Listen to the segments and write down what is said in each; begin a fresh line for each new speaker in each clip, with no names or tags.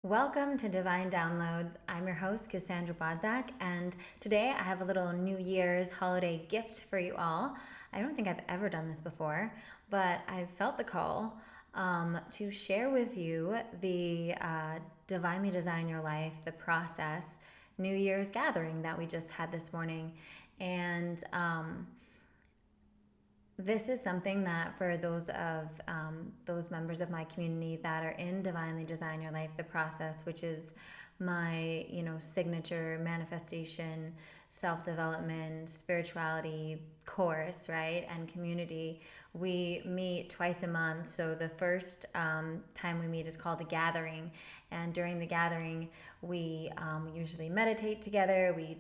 Welcome to Divine Downloads. I'm your host, Cassandra Bodzak, and today I have a little New Year's holiday gift for you all. I don't think I've ever done this before, but I've felt the call to share with you the Divinely Design Your Life, the process New Year's gathering that we just had this morning. And this is something that for those members of my community that are in Divinely Design Your Life, the process, which is my signature manifestation, self-development, spirituality course, right, and community. We meet twice a month. So the first time we meet is called a gathering, and during the gathering we usually meditate together. We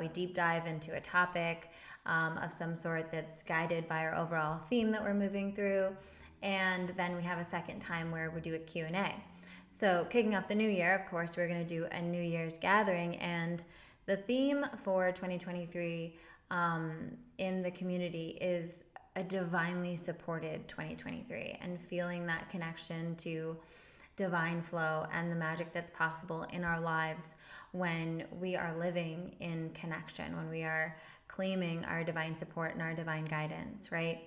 deep dive into a topic of some sort that's guided by our overall theme that we're moving through. And then we have a second time where we do a Q&A. So kicking off the new year, of course, we're going to do a New Year's gathering. And the theme for 2023 in the community is a divinely supported 2023, and feeling that connection to divine flow and the magic that's possible in our lives when we are living in connection, when we are claiming our divine support and our divine guidance, right?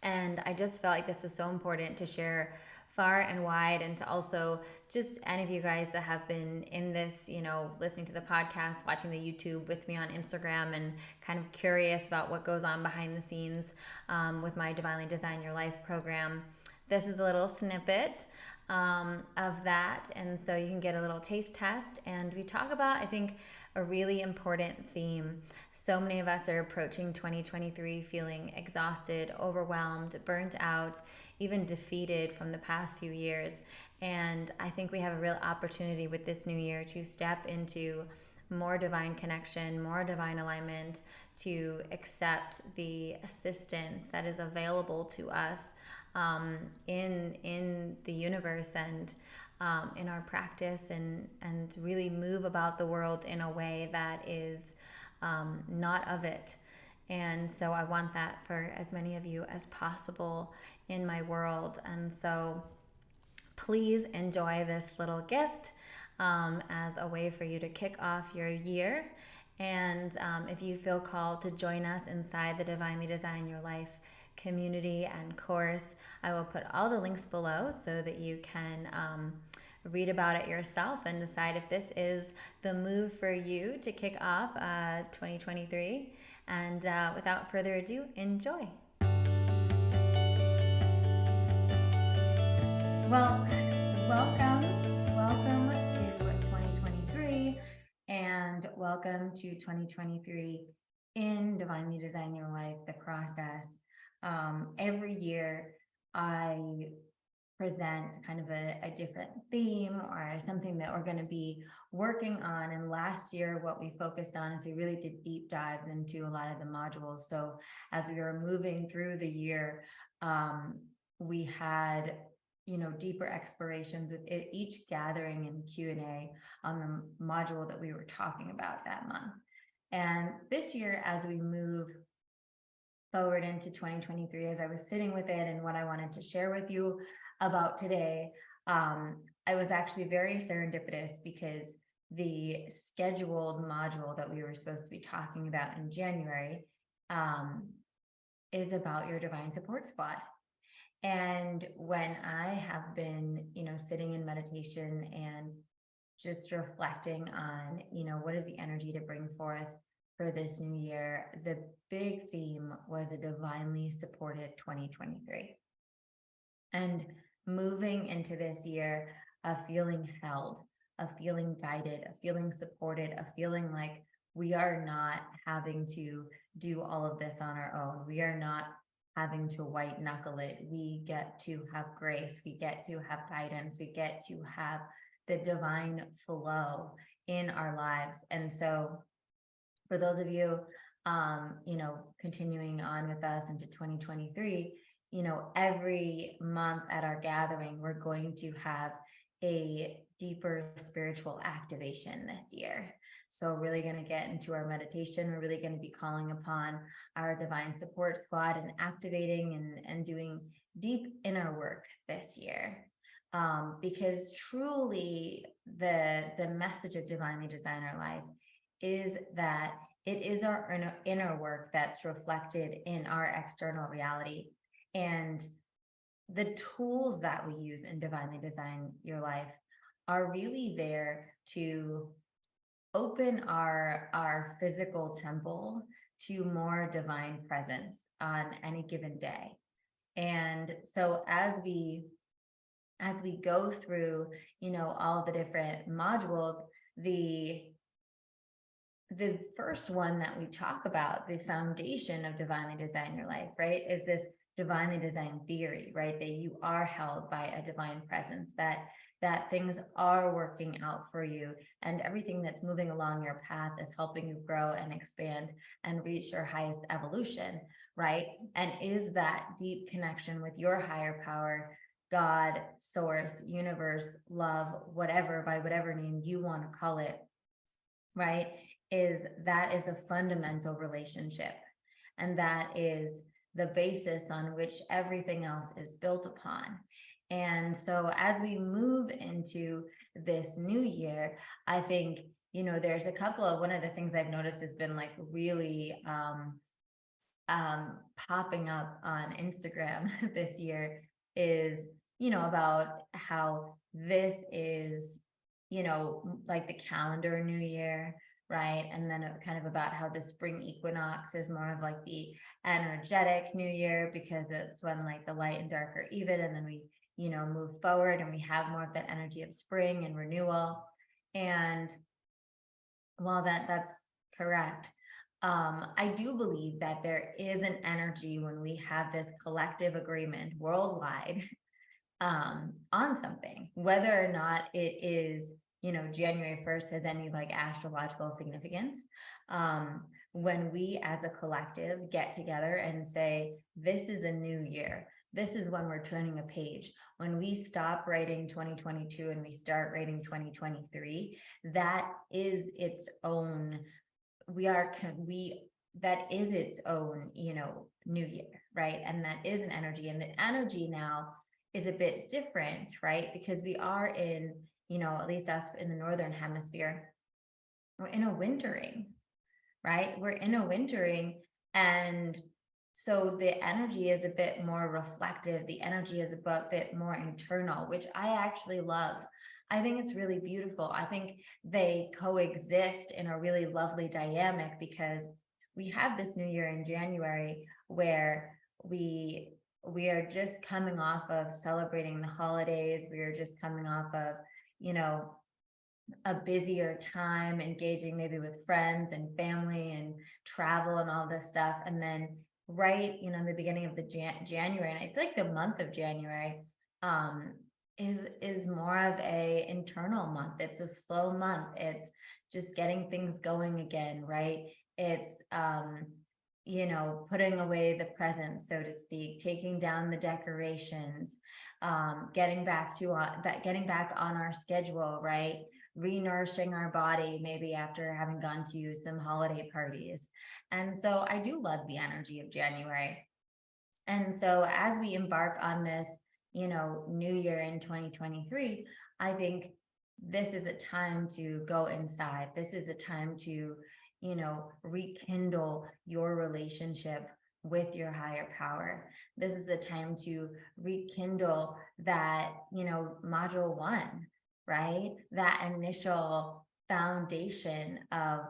And I just felt like this was so important to share far and wide, and to also just any of you guys that have been in this, listening to the podcast, watching the YouTube with me on Instagram, and kind of curious about what goes on behind the scenes with my Divinely Design Your Life program. This is a little snippet of that. And so you can get a little taste test. And we talk about, I think, a really important theme. So many of us are approaching 2023 feeling exhausted, overwhelmed, burnt out, even defeated from the past few years. And I think we have a real opportunity with this new year to step into more divine connection, more divine alignment, to accept the assistance that is available to us in the universe, and in our practice, and really move about the world in a way that is not of it. And so I want that for as many of you as possible in my world. And so please enjoy this little gift as a way for you to kick off your year. And if you feel called to join us inside the Divinely Design Your Life community and course, I will put all the links below so that you can read about it yourself and decide if this is the move for you to kick off 2023. And without further ado, enjoy. Well, welcome to 2023, and welcome to 2023 in Divinely Design Your Life, the process. Every year I present kind of a different theme or something that we're going to be working on. And last year, what we focused on is we really did deep dives into a lot of the modules. So as we were moving through the year, we had deeper explorations with each gathering and Q&A on the module that we were talking about that month. And this year, as we move forward into 2023, as I was sitting with it and what I wanted to share with you about today, I was actually very serendipitous, because the scheduled module that we were supposed to be talking about in January is about your divine support squad. And when I have been, sitting in meditation and just reflecting on, what is the energy to bring forth for this new year, the big theme was a divinely supported 2023. And moving into this year of feeling held, of feeling guided, of feeling supported, of feeling like we are not having to do all of this on our own. We are not having to white knuckle it. We get to have grace. We get to have guidance. We get to have the divine flow in our lives. And so for those of you, continuing on with us into 2023, every month at our gathering, we're going to have a deeper spiritual activation this year. So really going to get into our meditation. We're really going to be calling upon our divine support squad and activating and doing deep inner work this year. Because truly the message of divinely design our life is that it is our inner work that's reflected in our external reality. And the tools that we use in divinely design your life are really there to open our physical temple to more divine presence on any given day. And so as we go through, all the different modules, the first one that we talk about, the foundation of divinely design your life, right, is this divinely designed theory, right, that you are held by a divine presence, that things are working out for you, and everything that's moving along your path is helping you grow and expand and reach your highest evolution, right? And is that deep connection with your higher power, God, source, universe, love, whatever, by whatever name you want to call it, right? That is the fundamental relationship. And that is the basis on which everything else is built upon. And so as we move into this new year, I think, there's a couple of, one of the things I've noticed has been like really popping up on Instagram this year is, about how this is, like the calendar new year, right? And then kind of about how the spring equinox is more of like the energetic new year, because it's when like the light and dark are even, and then we, move forward and we have more of that energy of spring and renewal. And while that's correct, I do believe that there is an energy when we have this collective agreement worldwide on something, whether or not it is, January 1st has any like astrological significance. When we as a collective get together and say, this is a new year, this is when we're turning a page. When we stop writing 2022 and we start writing 2023, that is its own, that is its own, new year, right? And that is an energy. And the energy now is a bit different, right? Because we are in, at least us in the Northern Hemisphere, we're in a wintering, right? We're in a wintering. And so the energy is a bit more reflective. The energy is a bit more internal, which I actually love. I think it's really beautiful. I think they coexist in a really lovely dynamic, because we have this new year in January where we are just coming off of celebrating the holidays. We are just coming off of, a busier time, engaging maybe with friends and family and travel and all this stuff. And then right, the beginning of the January, and I feel like the month of January is more of a internal month. It's a slow month. It's just getting things going again, right? It's putting away the presents, so to speak, taking down the decorations, getting back on our schedule, right? Renourishing our body, maybe after having gone to some holiday parties. And so I do love the energy of January. And so as we embark on this, new year in 2023, I think this is a time to go inside. This is a time to, rekindle your relationship with your higher power. This is a time to rekindle that, module 1, right? That initial foundation of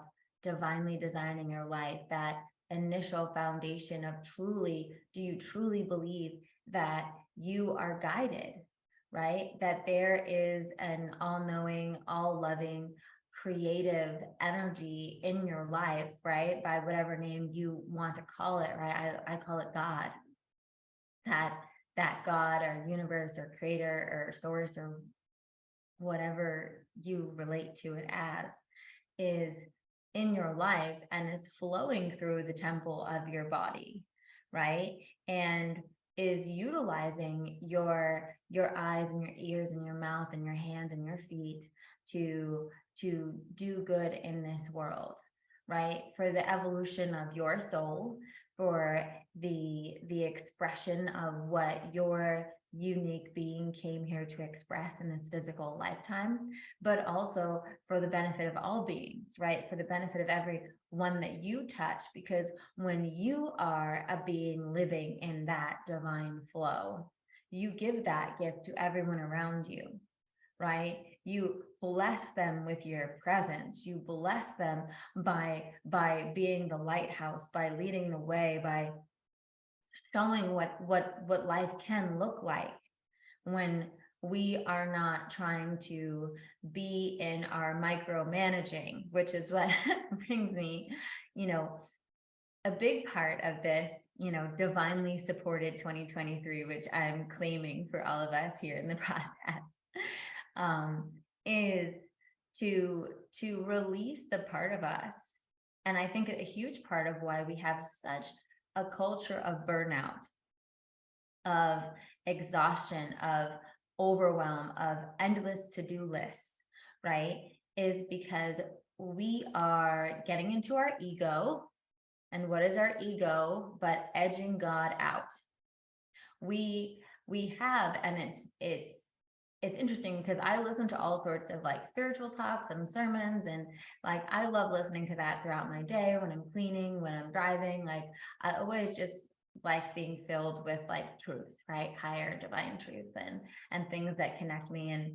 divinely designing your life, that initial foundation of do you truly believe that you are guided, right? That there is an all-knowing, all-loving, creative energy in your life, right? By whatever name you want to call it, right? I call it God. That God or universe or creator or source or whatever you relate to it as is in your life, and it's flowing through the temple of your body, right? And is utilizing your eyes and your ears and your mouth and your hands and your feet to do good in this world, right? For the evolution of your soul, for the expression of what your unique being came here to express in this physical lifetime, but also for the benefit of all beings, right? For the benefit of everyone that you touch, because when you are a being living in that divine flow, you give that gift to everyone around you, right? You bless them with your presence. You bless them by being the lighthouse, by leading the way, by showing what life can look like when we are not trying to be in our micromanaging, which is what brings me, you know, a big part of this, divinely supported 2023, which I'm claiming for all of us here in the process, is to release the part of us. And I think a huge part of why we have such a culture of burnout, of exhaustion, of overwhelm, of endless to-do lists, right, is because we are getting into our ego. And what is our ego but edging God out? We have, and it's interesting because I listen to all sorts of like spiritual talks and sermons, and like I love listening to that throughout my day when I'm cleaning, when I'm driving. Like I always just like being filled with like truths, right? Higher divine truth and things that connect me.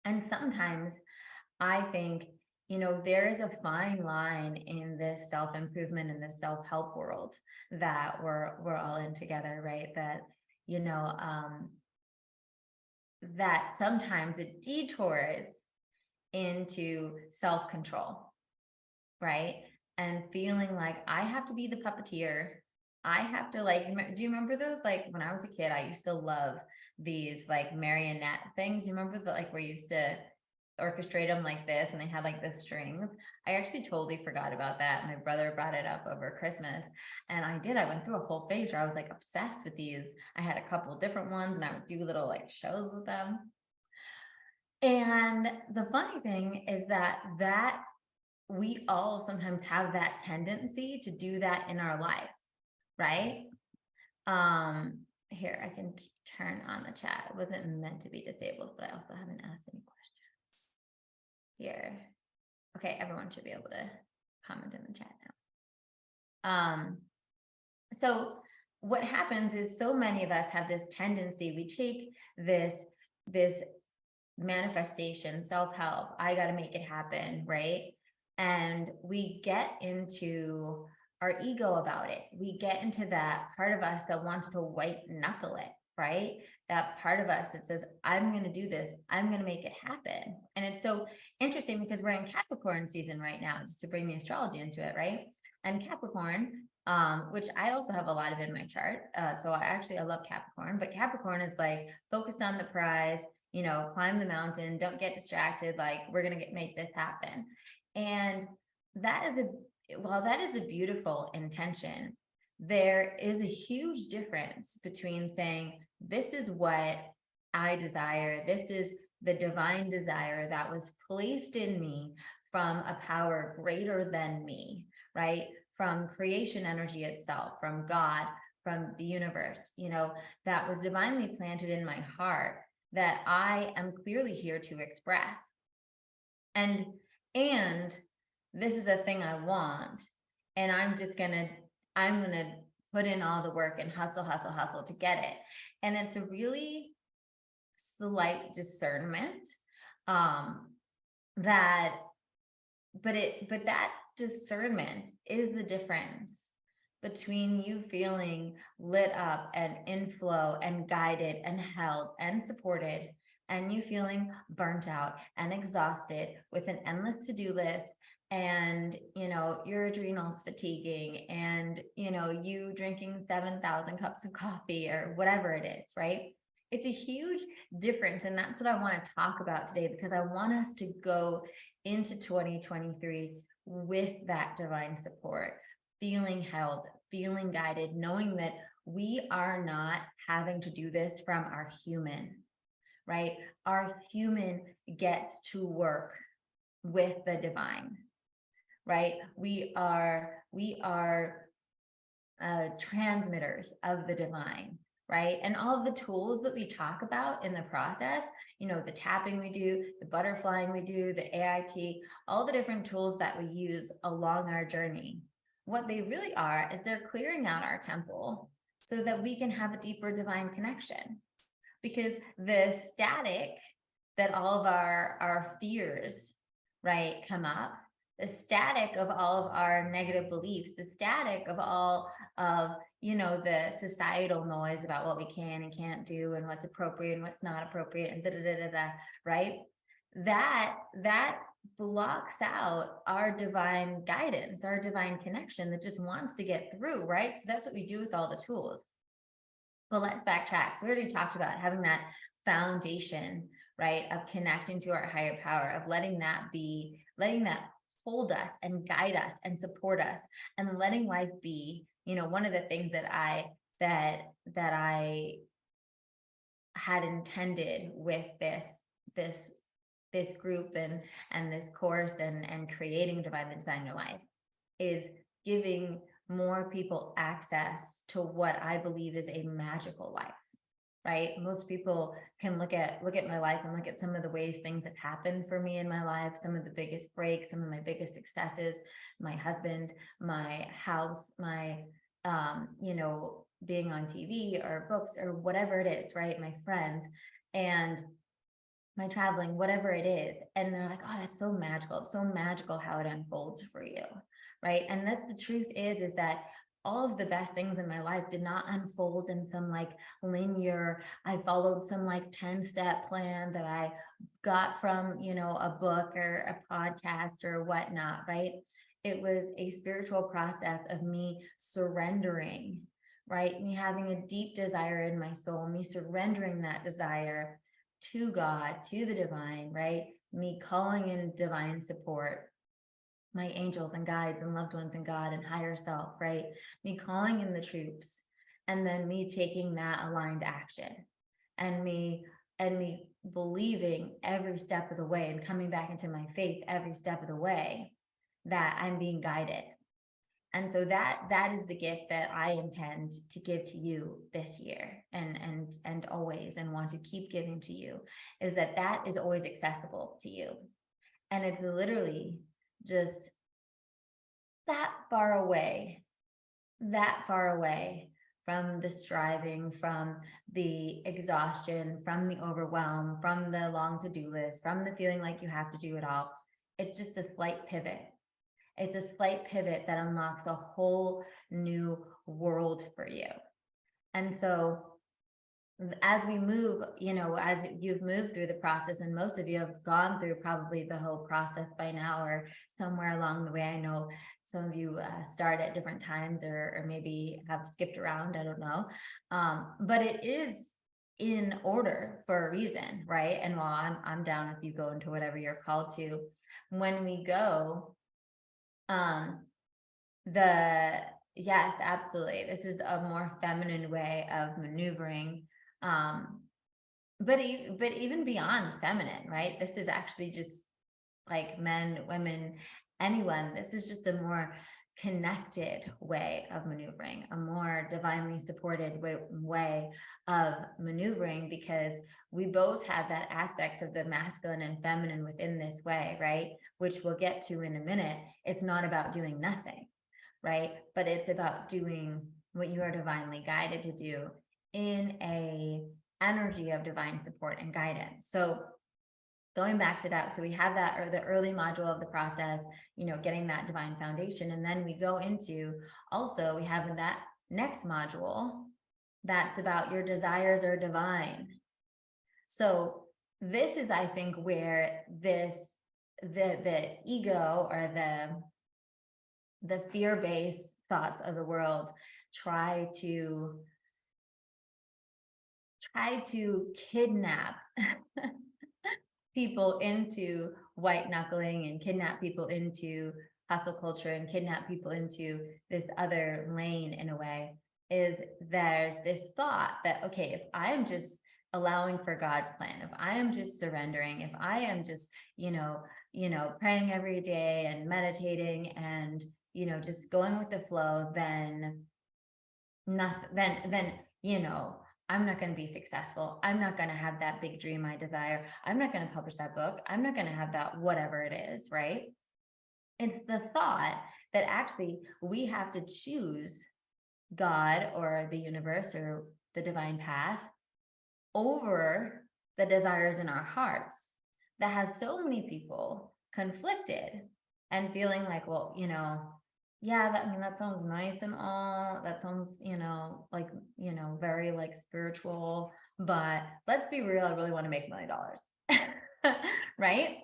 And sometimes I think, there is a fine line in this self-improvement and this self-help world that we're all in together, right? That, that sometimes it detours into self-control, right? And feeling like I have to be the puppeteer. I have to do you remember those? Like when I was a kid, I used to love these like marionette things. You remember where you used to orchestrate them like this and they had like the strings? I actually totally forgot about that. My brother brought it up over Christmas and I went through a whole phase where I was like obsessed with these. I had a couple of different ones and I would do little like shows with them. And the funny thing is that we all sometimes have that tendency to do that in our life, right? Here, I can turn on the chat. It wasn't meant to be disabled, but I also haven't asked any questions. Here. Okay, everyone should be able to comment in the chat now. So what happens is so many of us have this tendency, we take this manifestation, self-help, I got to make it happen, right? And we get into our ego about it. We get into that part of us that wants to white knuckle it, right? That part of us that says, I'm going to do this. I'm going to make it happen. And it's so interesting because we're in Capricorn season right now, just to bring the astrology into it, right? And Capricorn, which I also have a lot of in my chart. So I love Capricorn, but Capricorn is like focused on the prize, climb the mountain, don't get distracted. Like we're going to make this happen. And while that is a beautiful intention, there is a huge difference between saying, this is what I desire. This is the divine desire that was placed in me from a power greater than me, right? From creation energy itself, from God, from the universe, that was divinely planted in my heart that I am clearly here to express. And this is the thing I want. And I'm going to put in all the work and hustle to get it. And it's a really slight discernment that discernment is the difference between you feeling lit up and in flow and guided and held and supported, and you feeling burnt out and exhausted with an endless to-do list, and your adrenals fatiguing, and you drinking 7,000 cups of coffee or whatever it is, right? It's a huge difference. And that's what I want to talk about today, because I want us to go into 2023 with that divine support, feeling held, feeling guided, knowing that we are not having to do this from our human, right? Our human gets to work with the divine, right? We are transmitters of the divine. right? And all of the tools that we talk about in the process, the tapping we do, the butterflying we do, the AIT, all the different tools that we use along our journey, what they really are is they're clearing out our temple so that we can have a deeper divine connection. Because the static that all of our fears, right, come up, the static of all of our negative beliefs, the static of all of the societal noise about what we can and can't do and what's appropriate and what's not appropriate and da da da da da, right? That blocks out our divine guidance, our divine connection that just wants to get through, right? So that's what we do with all the tools. Well, let's backtrack. So we already talked about having that foundation, right, of connecting to our higher power, of letting that hold us and guide us and support us, and letting life be, one of the things that I had intended with this group and this course and creating Divinely Design Your Life is giving more people access to what I believe is a magical life, right? Most people can look at my life and look at some of the ways things have happened for me in my life, some of the biggest breaks, some of my biggest successes, my husband, my house, my being on TV or books or whatever it is, right? My friends and my traveling, whatever it is. And they're like, oh, that's so magical. It's so magical how it unfolds for you, right? And that's the truth is that all of the best things in my life did not unfold in some like linear, I followed some like 10-step plan that I got from, a book or a podcast or whatnot, right? It was a spiritual process of me surrendering, right? Me having a deep desire in my soul, me surrendering that desire to God, to the divine, right? Me calling in divine support, my angels and guides and loved ones and God and higher self, right? Me calling in the troops, and then me taking that aligned action, and me believing every step of the way and coming back into my faith every step of the way that I'm being guided. And so that is the gift that I intend to give to you this year and always, and want to keep giving to you, is that is always accessible to you. And it's literally just that far away from the striving, from the exhaustion, from the overwhelm, from the long to-do list, from the feeling like you have to do it all. It's just a slight pivot. It's a slight pivot that unlocks a whole new world for you. And so as we move, as you've moved through the process, and most of you have gone through probably the whole process by now or somewhere along the way. I know some of you start at different times or maybe have skipped around, I don't know. But it is in order for a reason, right? And while I'm down if you go into whatever you're called to, when we go, yes, absolutely. This is a more feminine way of maneuvering. But even beyond feminine, right? This is actually just like men, women, anyone. This is just a more connected way of maneuvering, a more divinely supported way of maneuvering, because we both have that aspects of the masculine and feminine within this way, right? Which we'll get to in a minute. It's not about doing nothing, right? But it's about doing what you are divinely guided to do in a energy of divine support and guidance. So going back to that, so we have that, or the early module of the process, getting that divine foundation. And then we go into, also we have in that next module, that's about your desires are divine. So this is, I think, where the ego or the fear-based thoughts of the world try to kidnap people into white knuckling and kidnap people into hustle culture and kidnap people into this other lane in a way. Is there's this thought that, okay, if I am just allowing for God's plan, if I am just surrendering, if I am just, praying every day and meditating and, just going with the flow, then nothing, then, I'm not going to be successful. I'm not going to have that big dream I desire. I'm not going to publish that book. I'm not going to have that, whatever it is, right? It's the thought that actually we have to choose God or the universe or the divine path over the desires in our hearts that has so many people conflicted and feeling like, well, yeah, I mean, that sounds nice and all. That sounds, like, very like spiritual, but let's be real, I really want to make $1 million. Right.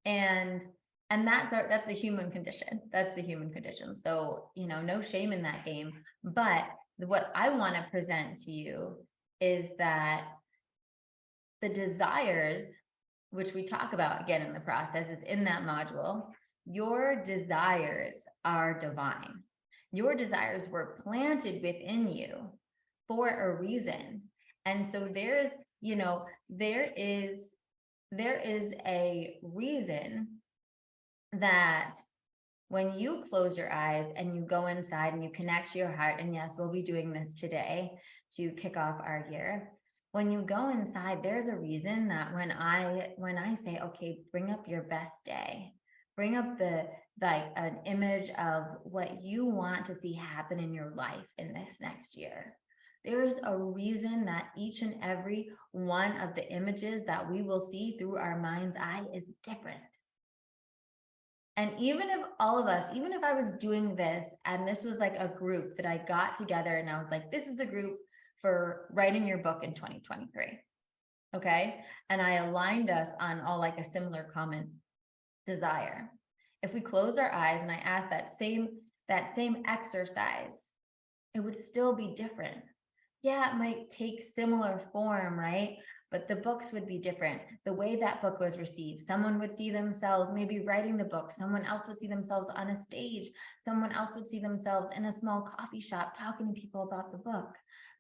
And that's the human condition. That's the human condition. So, no shame in that game. But what I want to present to you is that the desires, which we talk about again in the process, is in that module. Your desires are divine. Your desires were planted within you for a reason. And so there is a reason that when you close your eyes and you go inside and you connect to your heart, and yes, we'll be doing this today to kick off our year. When you go inside, there's a reason that when I say, okay, bring up your best day, bring up an image of what you want to see happen in your life in this next year. There's a reason that each and every one of the images that we will see through our mind's eye is different. And even if I was doing this and this was like a group that I got together and I was like, this is a group for writing your book in 2023. Okay. And I aligned us on all like a similar common desire. If we close our eyes and I asked that same exercise, it would still be different. Yeah, it might take similar form, right? But the books would be different. The way that book was received, someone would see themselves maybe writing the book. Someone else would see themselves on a stage. Someone else would see themselves in a small coffee shop talking to people about the book,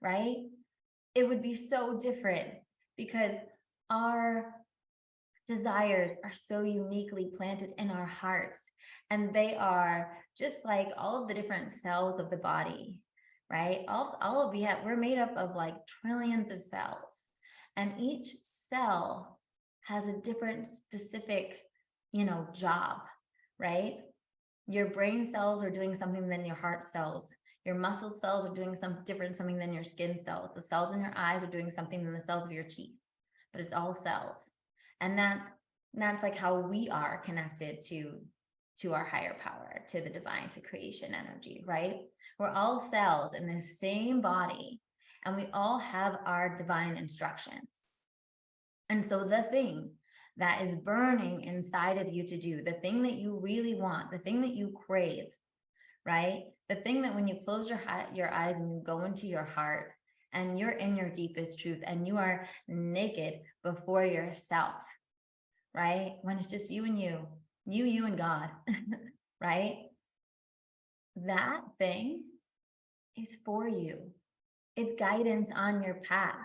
right? It would be so different because our desires are so uniquely planted in our hearts. And they are just like all of the different cells of the body, right? We're made up of like trillions of cells. And each cell has a different specific, job, right? Your brain cells are doing something than your heart cells. Your muscle cells are doing something than your skin cells. The cells in your eyes are doing something than the cells of your teeth. But it's all cells. And that's like how we are connected to our higher power, to the divine, to creation energy, right? We're all cells in the same body. And we all have our divine instructions. And so the thing that is burning inside of you to do, the thing that you really want, the thing that you crave, right? The thing that when you close your eyes and you go into your heart and you're in your deepest truth and you are naked before yourself, right? When it's just you and you and God, right? That thing is for you. It's guidance on your path.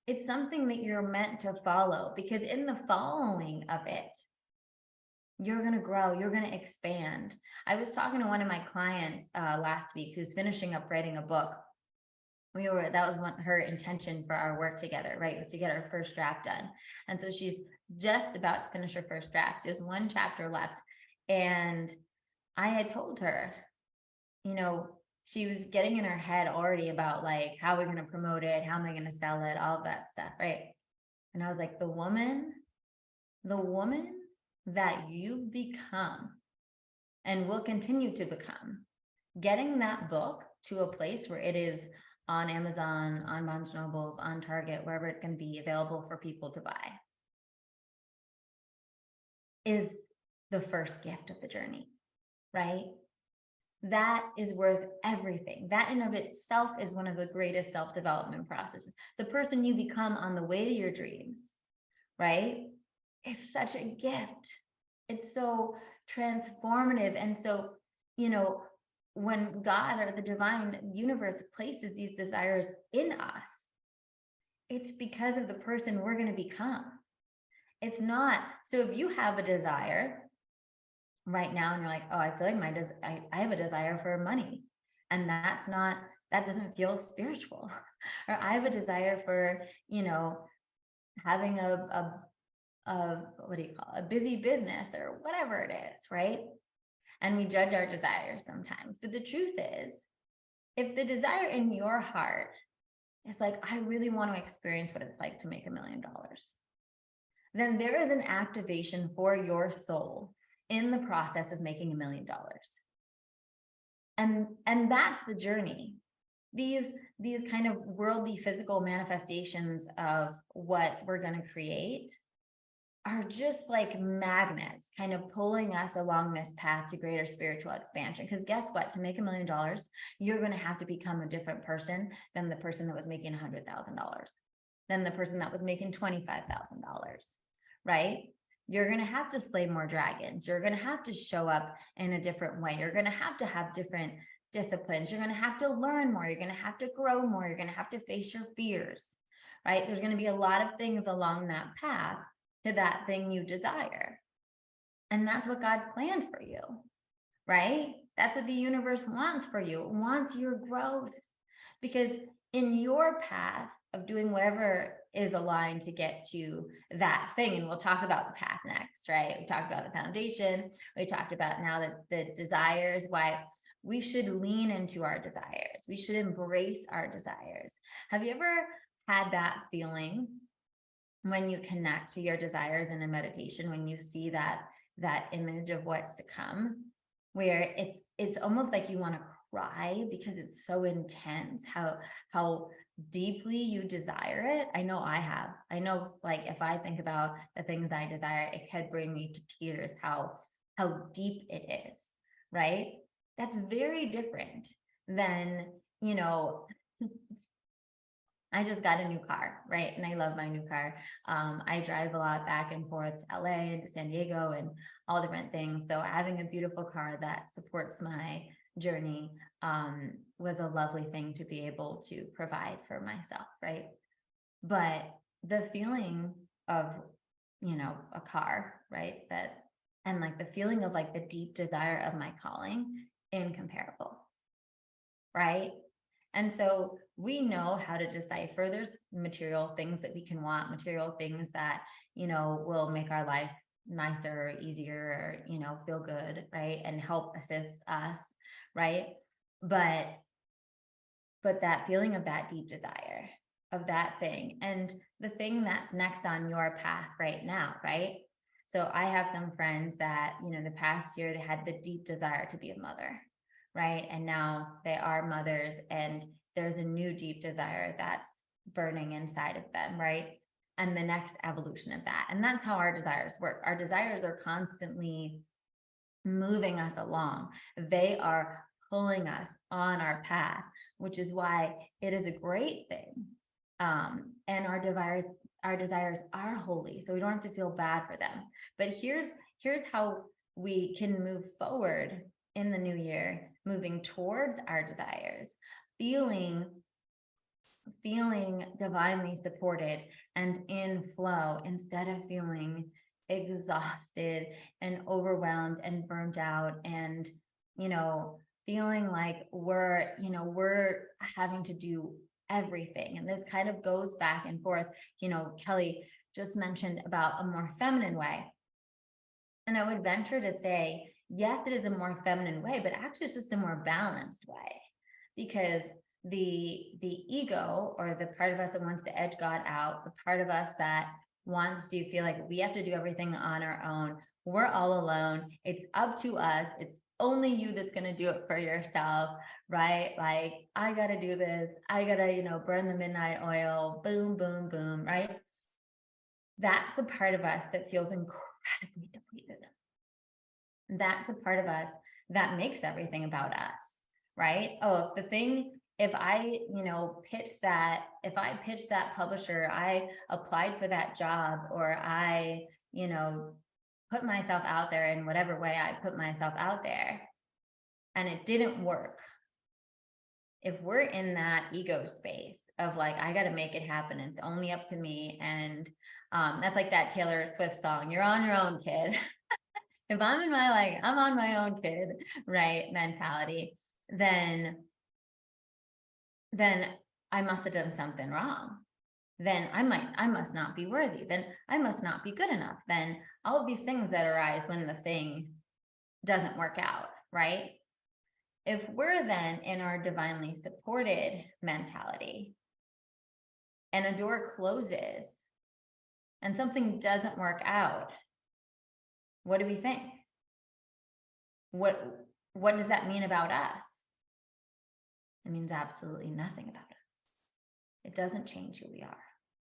It's something that you're meant to follow, because in the following of it, you're going to grow, you're going to expand. I was talking to one of my clients last week who's finishing up writing a book. That was her intention for our work together, right? Was to get our first draft done. And so she's just about to finish her first draft. She has one chapter left. And I had told her, she was getting in her head already about like, how we're going to promote it, how am I going to sell it, all of that stuff, right? And I was like, the woman that you've become and will continue to become, getting that book to a place where it is on Amazon, on Barnes & Nobles, on Target, wherever it's going to be available for people to buy, is the first gift of the journey, right? That is worth everything. That in of itself is one of the greatest self-development processes. The person you become on the way to your dreams, right, is such a gift. It's so transformative. And so, when God or the divine universe places these desires in us, it's because of the person we're going to become. It's not. So if you have a desire right now and you're like, oh, I feel like I have a desire for money, and that's not that doesn't feel spiritual. Or I have a desire for, having what do you call it? A busy business or whatever it is, right? And we judge our desires sometimes. But the truth is, if the desire in your heart is like, I really want to experience what it's like to make $1 million, then there is an activation for your soul in the process of making $1 million. And that's the journey. These kind of worldly physical manifestations of what we're going to create are just like magnets kind of pulling us along this path to greater spiritual expansion. Because guess what? To make $1 million, you're going to have to become a different person than the person that was making $100,000, than the person that was making $25,000, right? You're going to have to slay more dragons. You're going to have to show up in a different way. You're going to have different disciplines. You're going to have to learn more. You're going to have to grow more. You're going to have to face your fears, right? There's going to be a lot of things along that path to that thing you desire. And that's what God's planned for you, right? That's what the universe wants for you. It wants your growth, because in your path of doing whatever is aligned to get to that thing, and we'll talk about the path next, right? We talked about the foundation. We talked about now that the desires, why we should lean into our desires. We should embrace our desires. Have you ever had that feeling when you connect to your desires in a meditation, when you see that image of what's to come, where it's almost like you want to cry because it's so intense how deeply you desire it? I know I have. I know, like, if I think about the things I desire, it could bring me to tears, how deep it is, right? That's very different than, I just got a new car, right? And I love my new car. I drive a lot back and forth to LA and to San Diego and all different things. So having a beautiful car that supports my journey was a lovely thing to be able to provide for myself, right? But the feeling of, a car, right? And like the feeling of like the deep desire of my calling, incomparable, right? And so we know how to decipher. There's material things that we can want, material things that, will make our life nicer, easier, feel good, right? And help assist us, right? But that feeling of that deep desire of that thing, and the thing that's next on your path right now, right? So I have some friends that, the past year, they had the deep desire to be a mother, right? And now they are mothers, and there's a new deep desire that's burning inside of them, right? And the next evolution of that. And that's how our desires work. Our desires are constantly moving us along. They are pulling us on our path, which is why it is a great thing. And our desires are holy, so we don't have to feel bad for them. But here's how we can move forward in the new year, moving towards our desires, feeling divinely supported and in flow, instead of feeling exhausted and overwhelmed and burnt out, and feeling like we're having to do everything. And this kind of goes back and forth. Kelly just mentioned about a more feminine way, and I would venture to say, yes, it is a more feminine way, but actually it's just a more balanced way, because the ego, or the part of us that wants to edge God out, the part of us that wants to feel like we have to do everything on our own, we're all alone, it's up to us, it's only you that's going to do it for yourself, right? Like, I got to do this, I got to, burn the midnight oil, boom, boom, boom, right? That's the part of us that feels incredibly depleted. That's the part of us that makes everything about us, right? Oh, if I pitch that publisher, I applied for that job, or I put myself out there in whatever way I put myself out there, and it didn't work. If we're in that ego space of like, I got to make it happen, it's only up to me, and that's like that Taylor Swift song, "You're on your own, kid." If I'm in my I'm on my own, kid, right, mentality, then then I must have done something wrong. Then I must not be worthy. Then I must not be good enough. Then all of these things that arise when the thing doesn't work out, right? If we're then in our divinely supported mentality and a door closes and something doesn't work out, what do we think? What does that mean about us? It means absolutely nothing about us. It doesn't change who we are.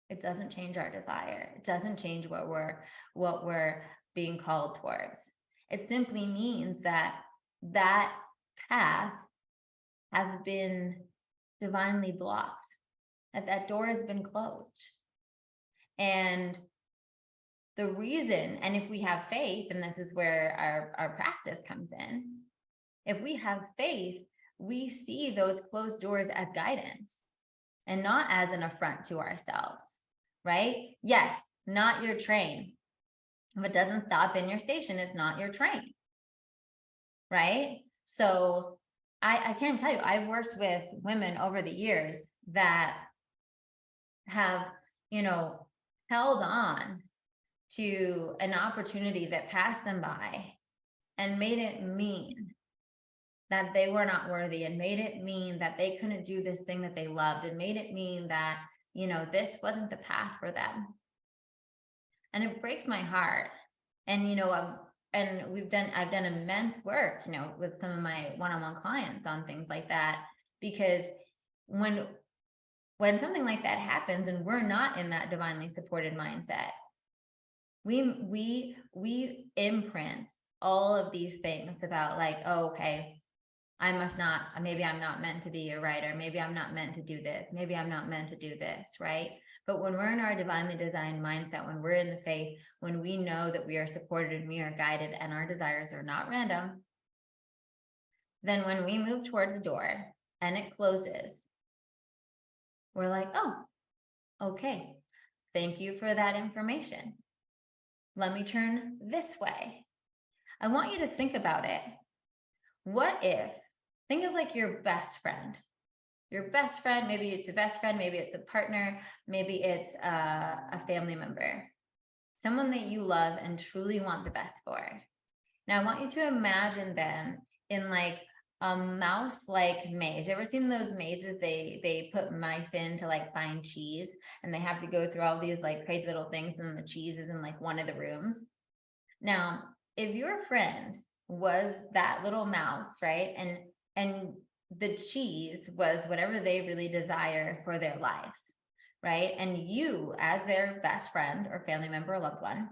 It doesn't change our desire. It doesn't change what we're being called towards. It simply means that that path has been divinely blocked, that door has been closed. And the reason, and if we have faith, and this is where our practice comes in, if we have faith, we see those closed doors as guidance and not as an affront to ourselves, right? Yes, not your train. If it doesn't stop in your station, it's not your train, right? So I can't tell you, I've worked with women over the years that have, held on to an opportunity that passed them by and made it mean that they were not worthy, and made it mean that they couldn't do this thing that they loved, and made it mean that, this wasn't the path for them. And it breaks my heart. And, I've done immense work, with some of my one-on-one clients on things like that, because when something like that happens and we're not in that divinely supported mindset, we imprint all of these things about like, oh, okay, maybe I'm not meant to be a writer. Maybe I'm not meant to do this. Maybe I'm not meant to do this, right? But when we're in our divinely designed mindset, when we're in the faith, when we know that we are supported and we are guided and our desires are not random, then when we move towards a door and it closes, we're like, oh, okay, thank you for that information. Let me turn this way. I want you to think about it. What if, think of like your best friend. Your best friend, maybe it's a best friend, maybe it's a partner, maybe it's a family member, someone that you love and truly want the best for. Now, I want you to imagine them in like a mouse-like maze. You ever seen those mazes? They put mice in to like find cheese, and they have to go through all these like crazy little things, and the cheese is in like one of the rooms. Now, if your friend was that little mouse, right, and the cheese was whatever they really desire for their life, right? And you, as their best friend or family member or loved one,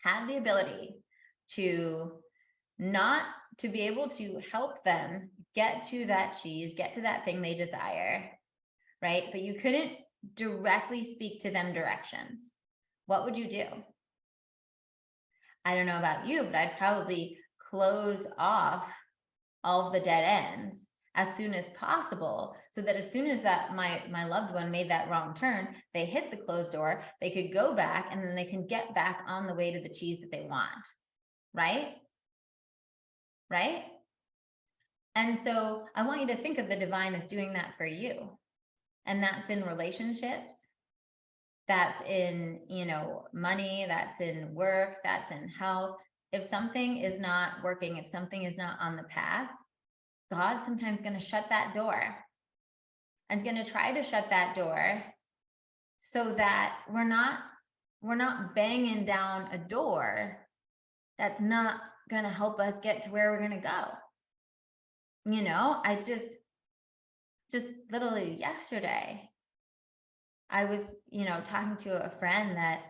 have the ability to be able to help them get to that cheese, get to that thing they desire, right? But you couldn't directly speak to them directions. What would you do? I don't know about you, but I'd probably close off all of the dead ends as soon as possible, so that as soon as that my loved one made that wrong turn, they hit the closed door, they could go back, and then they can get back on the way to the cheese that they want, right? Right? And so I want you to think of the divine as doing that for you. And that's in relationships, that's in, money, that's in work, that's in health. If something is not working, if something is not on the path, God's sometimes going to shut that door, and going to try to shut that door so that we're not banging down a door that's not going to help us get to where we're going to go. I just literally yesterday, I was, talking to a friend that,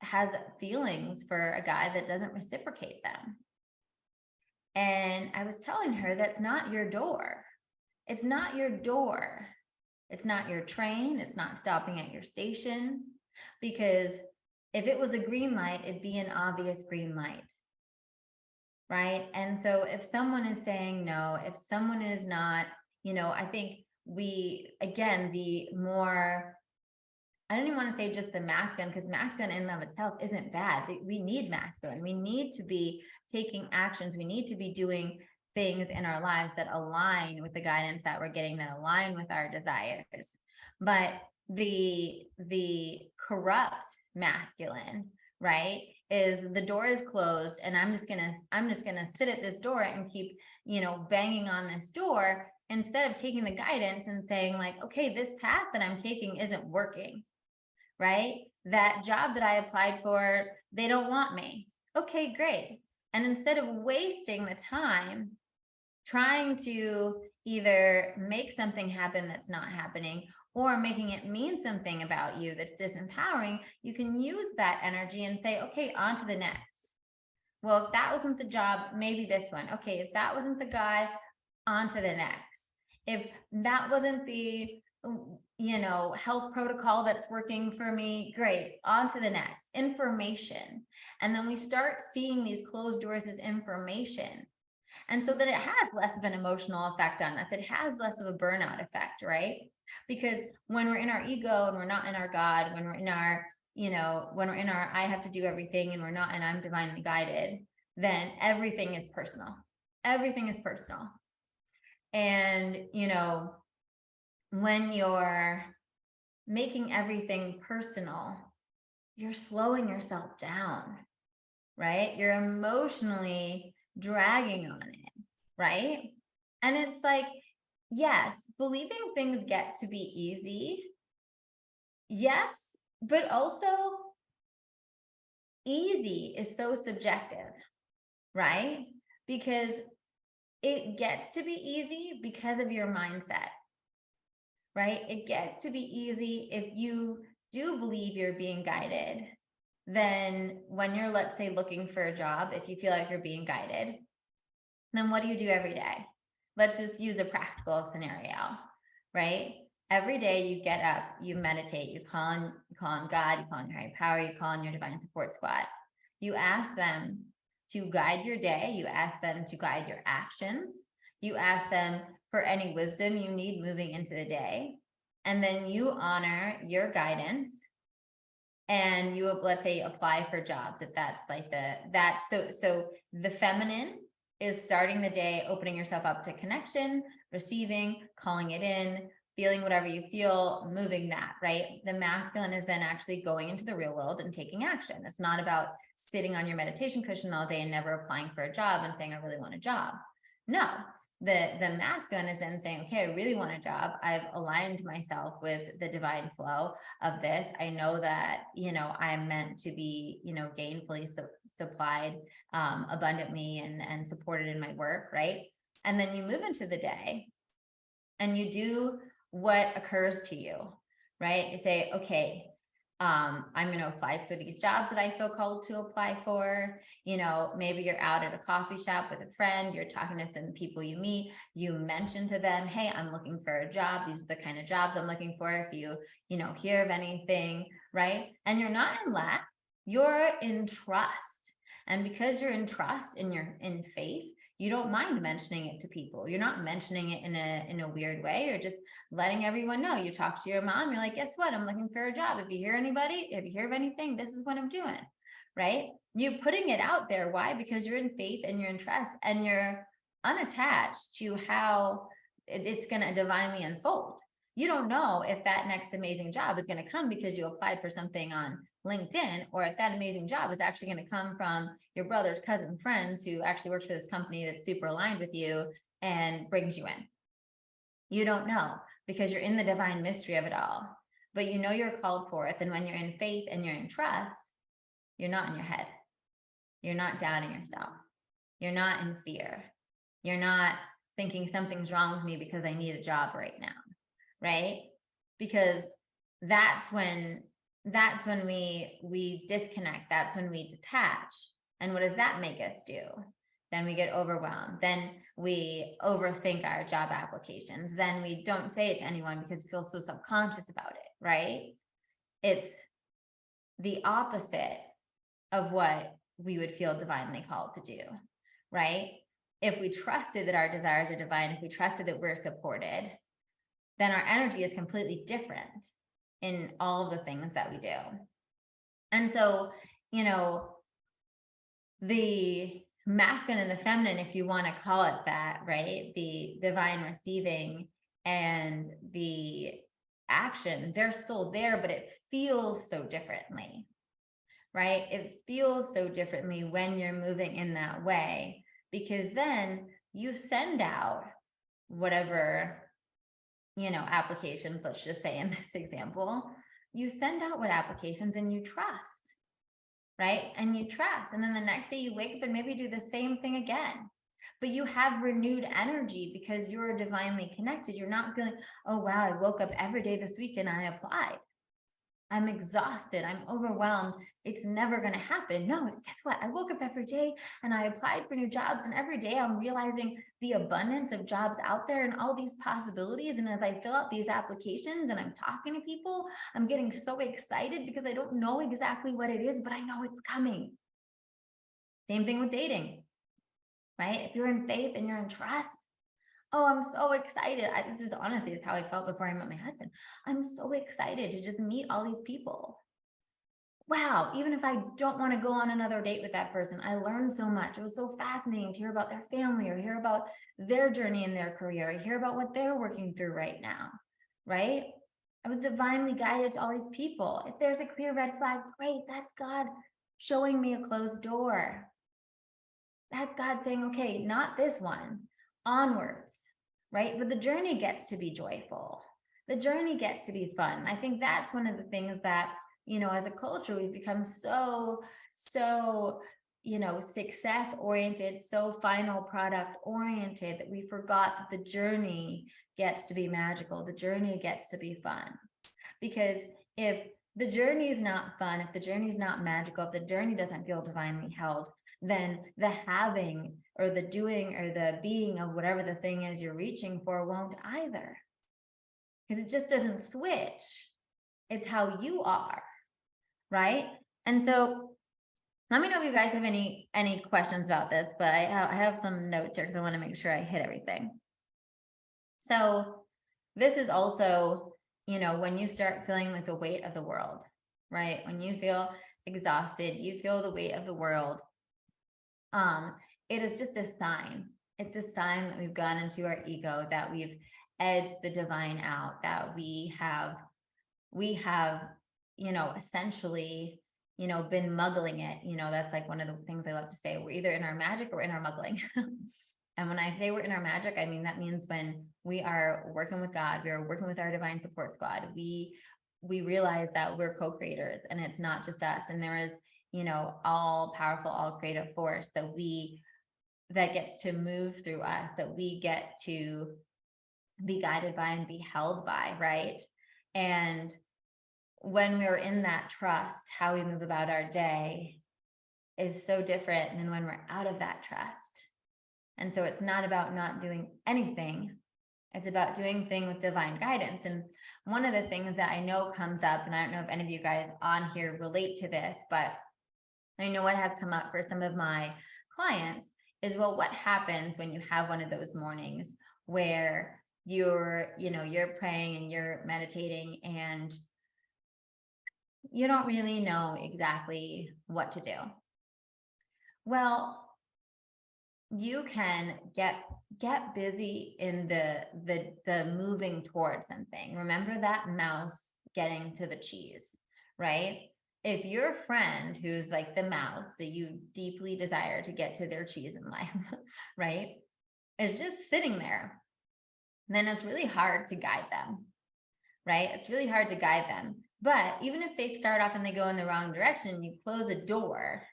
has feelings for a guy that doesn't reciprocate them. And I was telling her, that's not your door. It's not your door. It's not your train. It's not stopping at your station. Because if it was a green light, it'd be an obvious green light. Right? And so if someone is saying no, if someone is not, I think the more, I don't even want to say just the masculine, because masculine in and of itself isn't bad. We need masculine. We need to be taking actions. We need to be doing
things in our lives that align with the guidance that we're getting, that align with our desires. But the corrupt masculine, right, is the door is closed and I'm just gonna sit at this door and keep, banging on this door, instead of taking the guidance and saying like, okay, this path that I'm taking isn't working, right? That job that I applied for, they don't want me. Okay, great. And instead of wasting the time trying to either make something happen that's not happening, or making it mean something about you that's disempowering, you can use that energy and say, okay, on to the next. Well, if that wasn't the job, maybe this one. Okay, if that wasn't the guy, on to the next. If that wasn't the health protocol that's working for me, great, on to the next. Information. And then we start seeing these closed doors as information. And so that it has less of an emotional effect on us. It has less of a burnout effect, right? Because when we're in our ego and we're not in our God, when we're in our, when we're in our I have to do everything and we're not, and I'm divinely guided, then everything is personal. Everything is personal. And, when you're making everything personal, you're slowing yourself down, right? You're emotionally dragging on it, right? And it's like, yes, believing things get to be easy. Yes, but also easy is so subjective, right? Because it gets to be easy because of your mindset, right? It gets to be easy if you do believe you're being guided. Then when you're, let's say, looking for a job, if you feel like you're being guided, then what do you do every day? Let's just use a practical scenario, right? Every day you get up, you meditate, you call on God, you call on your higher power, you call on your divine support squad. You ask them to guide your day. You ask them to guide your actions. You ask them for any wisdom you need moving into the day. And then you honor your guidance and you, let's say, apply for jobs. If that's like so the feminine is starting the day, opening yourself up to connection, receiving, calling it in, feeling whatever you feel, moving that, right? The masculine is then actually going into the real world and taking action. It's not about sitting on your meditation cushion all day and never applying for a job and saying, I really want a job. No, the masculine is then saying, okay, I really want a job. I've aligned myself with the divine flow of this. I know that, I'm meant to be, gainfully supplied abundantly and supported in my work, right? And then you move into the day and you do what occurs to you, right? You say, okay, I'm going to apply for these jobs that I feel called to apply for. Maybe you're out at a coffee shop with a friend, you're talking to some people you meet, you mention to them, hey, I'm looking for a job. These are the kind of jobs I'm looking for. If you, hear of anything, right? And you're not in lack, you're in trust. And because you're in trust and you're in faith, you don't mind mentioning it to people. You're not mentioning it in a weird way. You're just letting everyone know. You talk to your mom, you're like, guess what? I'm looking for a job. If you hear of anything, this is what I'm doing, right? You're putting it out there. Why? Because you're in faith and you're in trust and you're unattached to how it's going to divinely unfold. You don't know if that next amazing job is going to come because you applied for something on LinkedIn, or if that amazing job is actually going to come from your brother's cousin friends who actually works for this company that's super aligned with you and brings you in. You don't know because you're in the divine mystery of it all, but you're called forth. And when you're in faith and you're in trust, you're not in your head. You're not doubting yourself. You're not in fear. You're not thinking something's wrong with me because I need a job right now, right? Because that's when we disconnect. That's when we detach. And what does that make us do? Then we get overwhelmed. Then we overthink our job applications. Then we don't say it to anyone because we feel so subconscious about it, right? It's the opposite of what we would feel divinely called to do, right? If we trusted that our desires are divine, if we trusted that we're supported, then our energy is completely different in all of the things that we do. And so, the masculine and the feminine, if you want to call it that, right? The divine receiving and the action, they're still there, but it feels so differently, right? It feels so differently when you're moving in that way, because then you send out whatever, applications, let's just say in this example, you send out what applications and you trust, right? And you trust. And then the next day you wake up and maybe do the same thing again. But you have renewed energy because you're divinely connected. You're not feeling, oh, wow, I woke up every day this week and I applied. I'm exhausted. I'm overwhelmed. It's never going to happen. No, it's guess what? I woke up every day and I applied for new jobs. And every day I'm realizing the abundance of jobs out there and all these possibilities. And as I fill out these applications and I'm talking to people, I'm getting so excited because I don't know exactly what it is, but I know it's coming. Same thing with dating, right? If you're in faith and you're in trust, oh, I'm so excited. This is honestly is how I felt before I met my husband. I'm so excited to just meet all these people. Wow, even if I don't want to go on another date with that person, I learned so much. It was so fascinating to hear about their family or hear about their journey in their career, hear about what they're working through right now, right? I was divinely guided to all these people. If there's a clear red flag, great, that's God showing me a closed door. That's God saying, okay, not this one, onwards, right? But the journey gets to be joyful. The journey gets to be fun. I think that's one of the things that, as a culture, we've become so, success oriented, so final product oriented that we forgot that the journey gets to be magical. The journey gets to be fun. Because if the journey is not fun, if the journey is not magical, if the journey doesn't feel divinely held, then the having or the doing or the being of whatever the thing is you're reaching for won't either. Because it just doesn't switch. It's how you are, right? And so let me know if you guys have any questions about this, but I have some notes here because I want to make sure I hit everything. So this is also, when you start feeling like the weight of the world, right? When you feel exhausted, you feel the weight of the world. It is just a sign. It's a sign that we've gone into our ego, that we've edged the divine out, that we have, essentially, been muggling it. That's like one of the things I love to say. We're either in our magic or in our muggling. And when I say we're in our magic, I mean, that means when we are working with God, we are working with our divine support squad, we realize that we're co-creators and it's not just us. And there is, all powerful, all creative force that gets to move through us, that we get to be guided by and be held by, right? And when we're in that trust, how we move about our day is so different than when we're out of that trust. And so it's not about not doing anything. It's about doing things with divine guidance. And one of the things that I know comes up, and I don't know if any of you guys on here relate to this, but I know what has come up for some of my clients is, well, what happens when you have one of those mornings where you're praying and you're meditating and you don't really know exactly what to do? Well, you can get busy in the moving towards something. Remember that mouse getting to the cheese, right? If your friend who's like the mouse that you deeply desire to get to their cheese in life, right, is just sitting there, then it's really hard to guide them, right? It's really hard to guide them. But even if they start off and they go in the wrong direction, you close a door,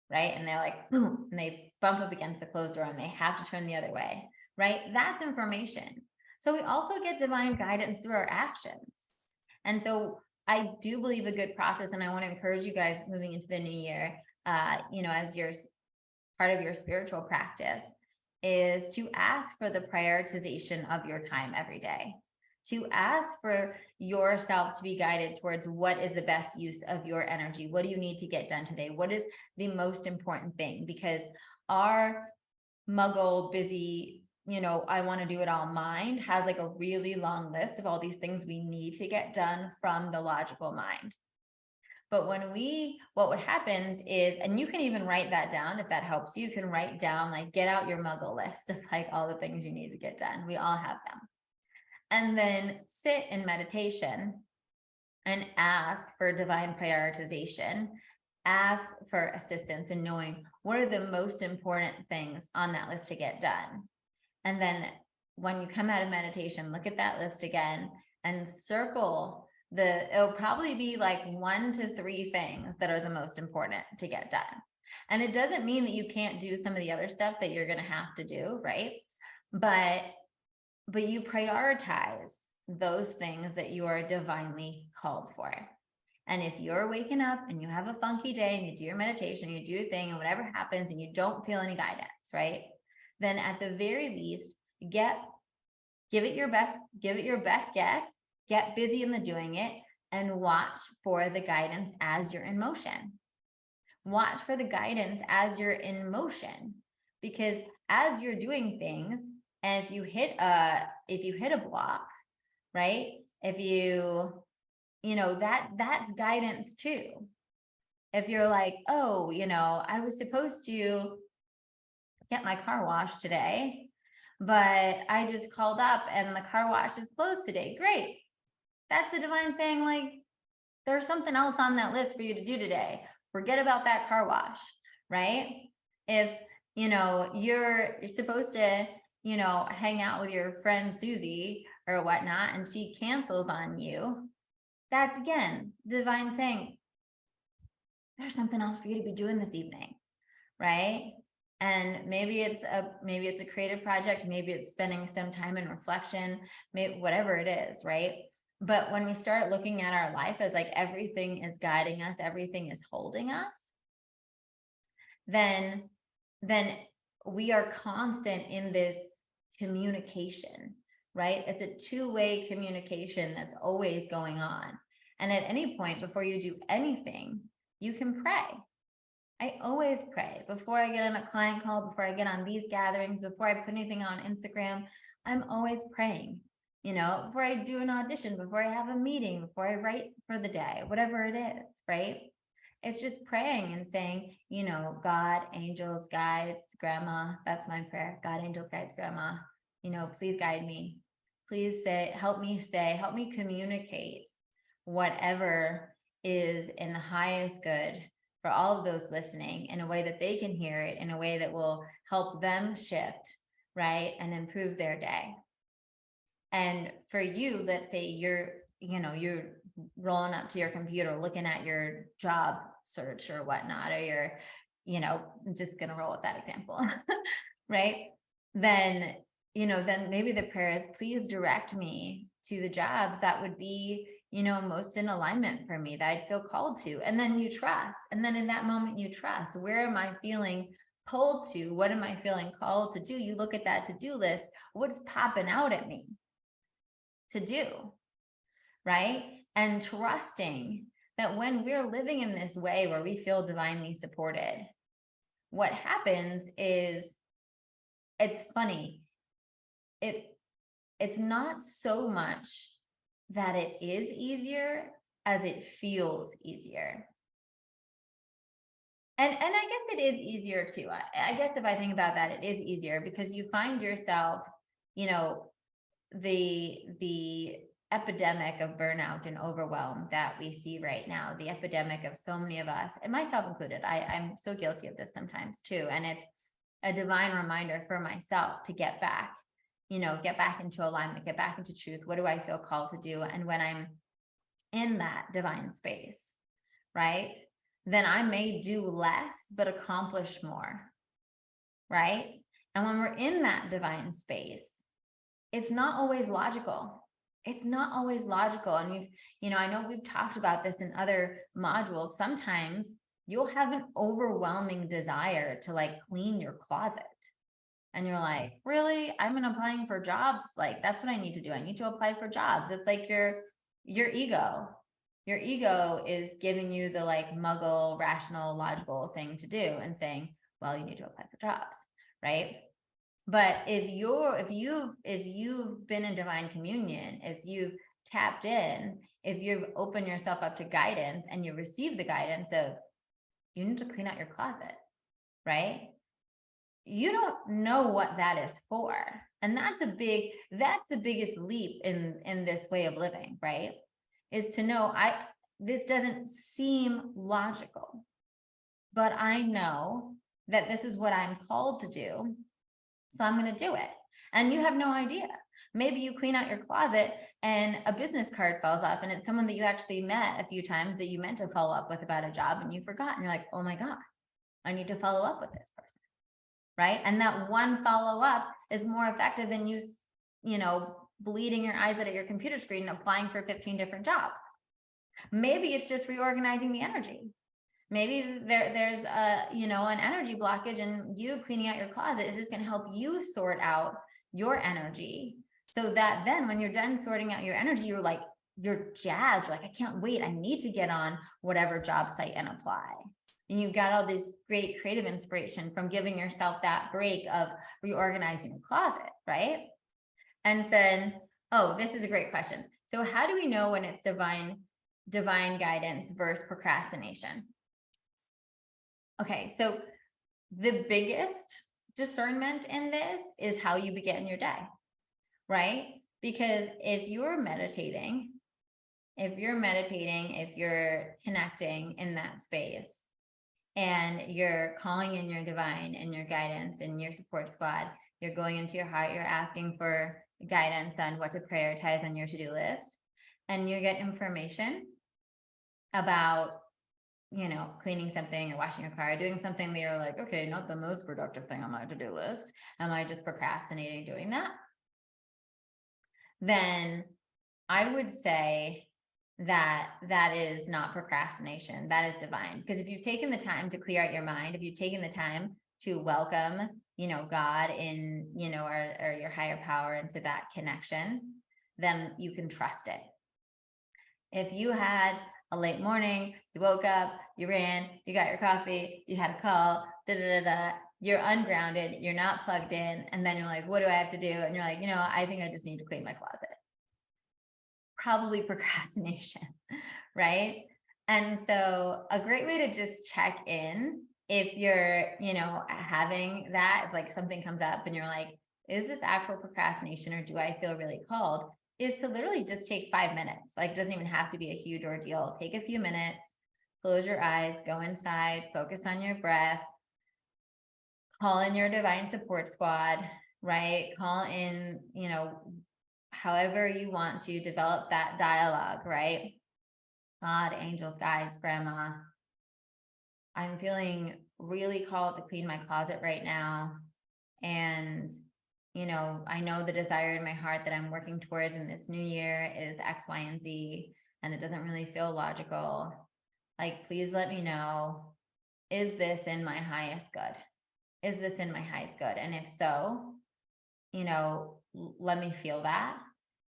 right? And they're like, boom, and they bump up against the closed door and they have to turn the other way, right? That's information. So we also get divine guidance through our actions. And so I do believe a good process, and I want to encourage you guys moving into the new year, as your part of your spiritual practice, is to ask for the prioritization of your time every day, to ask for yourself to be guided towards what is the best use of your energy. What do you need to get done today? What is the most important thing? Because our muggle, busy, I want to do it all mind has like a really long list of all these things we need to get done from the logical mind. But what would happens is, and you can even write that down if that helps you can write down, like, get out your muggle list of like all the things you need to get done. We all have them. And then sit in meditation and ask for divine prioritization, ask for assistance in knowing what are the most important things on that list to get done. And then when you come out of meditation, look at that list again and circle it'll probably be like 1 to 3 things that are the most important to get done. And it doesn't mean that you can't do some of the other stuff that you're going to have to do, right? But you prioritize those things that you are divinely called for. And if you're waking up and you have a funky day and you do your meditation, you do your thing, and whatever happens and you don't feel any guidance, right? Then at the very least, give it your best guess, get busy in the doing it, and watch for the guidance as you're in motion. Watch for the guidance as you're in motion, because as you're doing things, and if you hit a block, right? If that's guidance too. If you're like, oh, I was supposed to get my car washed today, but I just called up and the car wash is closed today. Great. That's the divine saying, like, there's something else on that list for you to do today. Forget about that car wash, right? If, you're supposed to, hang out with your friend Susie or whatnot, and she cancels on you, that's again, divine saying, there's something else for you to be doing this evening, right? And maybe it's a creative project, maybe it's spending some time in reflection, maybe whatever it is, right? But when we start looking at our life as like everything is guiding us, everything is holding us, then we are constant in this communication, right? It's a two-way communication that's always going on. And at any point before you do anything, you can pray. I always pray before I get on a client call, before I get on these gatherings, before I put anything on Instagram. I'm always praying, before I do an audition, before I have a meeting, before I write for the day, whatever it is, right? It's just praying and saying, God, angels, guides, grandma. That's my prayer. God, angels, guides, grandma. Please guide me. Please help me communicate whatever is in the highest good for all of those listening in a way that they can hear it, in a way that will help them shift, right? And improve their day. And for you, let's say you're rolling up to your computer, looking at your job search or whatnot, or you're, I'm just going to roll with that example, right? Then maybe the prayer is, please direct me to the jobs that would be, most in alignment for me, that I'd feel called to. And then you trust. And then in that moment, you trust. Where am I feeling pulled to? What am I feeling called to do? You look at that to-do list. What's popping out at me to do, right? And trusting that when we're living in this way where we feel divinely supported, what happens is, it's funny. It's not so much that it is easier as it feels easier. And I guess it is easier too. I guess if I think about that, it is easier because you find yourself, the epidemic of burnout and overwhelm that we see right now, the epidemic of so many of us, and myself included. I'm so guilty of this sometimes too. And it's a divine reminder for myself to get back into alignment, get back into truth. What do I feel called to do? And when I'm in that divine space, right, then I may do less, but accomplish more, right? And when we're in that divine space, it's not always logical. It's not always logical. And I know we've talked about this in other modules. Sometimes you'll have an overwhelming desire to like clean your closet. And you're like, really? I've been applying for jobs. Like, that's what I need to do. I need to apply for jobs. It's like your ego. Your ego is giving you the like muggle, rational, logical thing to do and saying, well, you need to apply for jobs, right? But if you've been in divine communion, if you've tapped in, if you've opened yourself up to guidance and you receive the guidance of, you need to clean out your closet, right? You don't know what that is for. And that's the biggest leap in this way of living, right? Is to know, this doesn't seem logical, but I know that this is what I'm called to do. So I'm going to do it. And you have no idea. Maybe you clean out your closet and a business card falls off, and it's someone that you actually met a few times that you meant to follow up with about a job and you forgot. And you're like, oh my God, I need to follow up with this person. Right. And that one follow up is more effective than you bleeding your eyes out at your computer screen and applying for 15 different jobs. Maybe it's just reorganizing the energy. Maybe there's an energy blockage, and you cleaning out your closet is just going to help you sort out your energy, so that then when you're done sorting out your energy, you're jazzed. You're like, I can't wait. I need to get on whatever job site and apply. And you've got all this great creative inspiration from giving yourself that break of reorganizing your closet, right? And said, oh, this is a great question. So how do we know when it's divine guidance versus procrastination? Okay, so the biggest discernment in this is how you begin your day, right? Because if you're meditating, if you're connecting in that space, and you're calling in your divine and your guidance and your support squad, you're going into your heart, you're asking for guidance on what to prioritize on your to-do list, and you get information about, cleaning something or washing your car, doing something that you're like, okay, not the most productive thing on my to-do list. Am I just procrastinating doing that? Then I would say that is not procrastination. That is divine. Because if you've taken the time to clear out your mind, if you've taken the time to welcome, God in, or your higher power into that connection, then you can trust it. If you had a late morning, you woke up, you ran, you got your coffee, you had a call, you're ungrounded, you're not plugged in, and then you're like, what do I have to do? And you're like, I think I just need to clean my closet. Probably procrastination, right? And so a great way to just check in, if you're, having that, if like something comes up and you're like, is this actual procrastination or do I feel really called? Is to literally just take 5 minutes. Like, it doesn't even have to be a huge ordeal. Take a few minutes, close your eyes, go inside, focus on your breath, call in your divine support squad, right? Call in, however you want to develop that dialogue, right? God, angels, guides, grandma. I'm feeling really called to clean my closet right now. And, I know the desire in my heart that I'm working towards in this new year is X, Y, and Z, and it doesn't really feel logical. Like, please let me know, is this in my highest good? Is this in my highest good? And if so, let me feel that.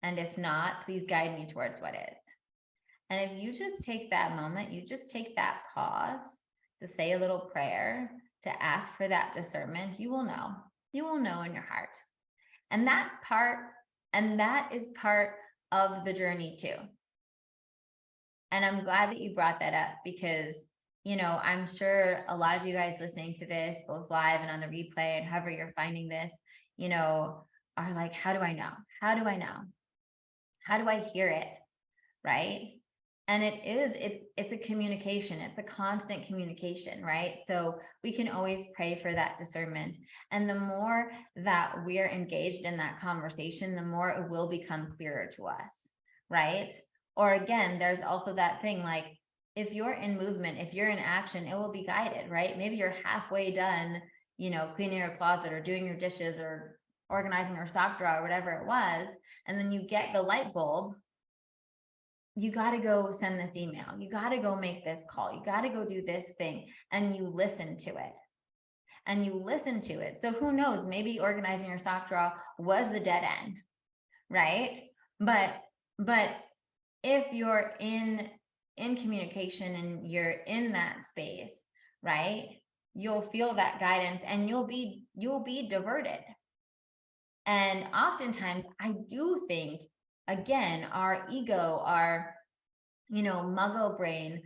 And if not, please guide me towards what is. And if you just take that moment, you just take that pause to say a little prayer, to ask for that discernment, you will know. You will know in your heart. And that is part of the journey too. And I'm glad that you brought that up, because, I'm sure a lot of you guys listening to this, both live and on the replay, and however you're finding this, are like, how do I know? How do I know? How do I hear it? Right? And it's a communication. It's a constant communication, right? So we can always pray for that discernment. And the more that we're engaged in that conversation, the more it will become clearer to us, right? Or again, there's also that thing, like, if you're in movement, if you're in action, it will be guided, right? Maybe you're halfway done, cleaning your closet or doing your dishes or organizing your sock drawer or whatever it was. And then you get the light bulb. You got to go send this email. You got to go make this call. You got to go do this thing. And you listen to it. So who knows, maybe organizing your sock drawer was the dead end, right? But if you're in communication and you're in that space, right, you'll feel that guidance and you'll be diverted. And oftentimes I do think again, our ego, our, muggle brain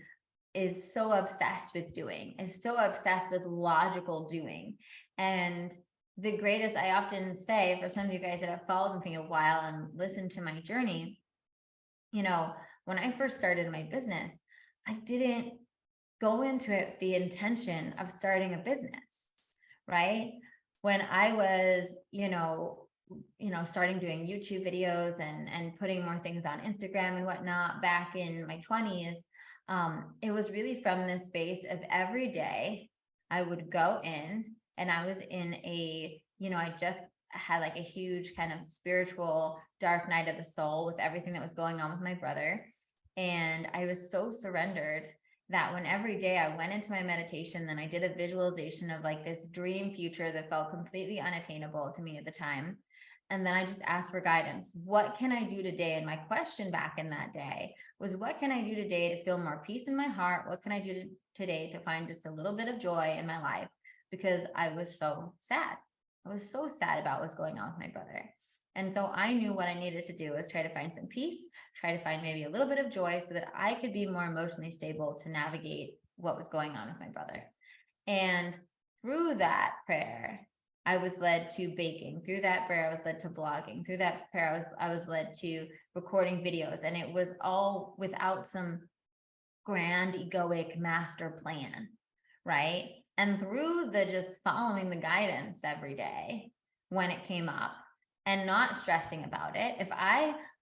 is so obsessed with doing, is so obsessed with logical doing. And the greatest, I often say, for some of you guys that have followed me a while and listened to my journey, when I first started my business, I didn't go into it the intention of starting a business, right? When I was, starting doing YouTube videos and putting more things on Instagram and whatnot back in my 20s, it was really from this space of every day I would go in, and I was in I just had like a huge kind of spiritual dark night of the soul with everything that was going on with my brother. And I was so surrendered that when every day I went into my meditation, then I did a visualization of like this dream future that felt completely unattainable to me at the time. And then I just asked for guidance. What can I do today? And my question back in that day was, what can I do today to feel more peace in my heart? What can I do today to find just a little bit of joy in my life? Because I was so sad. I was so sad about what's going on with my brother. And so I knew what I needed to do was try to find some peace, try to find maybe a little bit of joy so that I could be more emotionally stable to navigate what was going on with my brother. And through that prayer, I was led to baking. Through that prayer, I was led to blogging. Through that prayer, I was led to recording videos. And it was all without some grand egoic master plan, right? And through the just following the guidance every day when it came up and not stressing about it,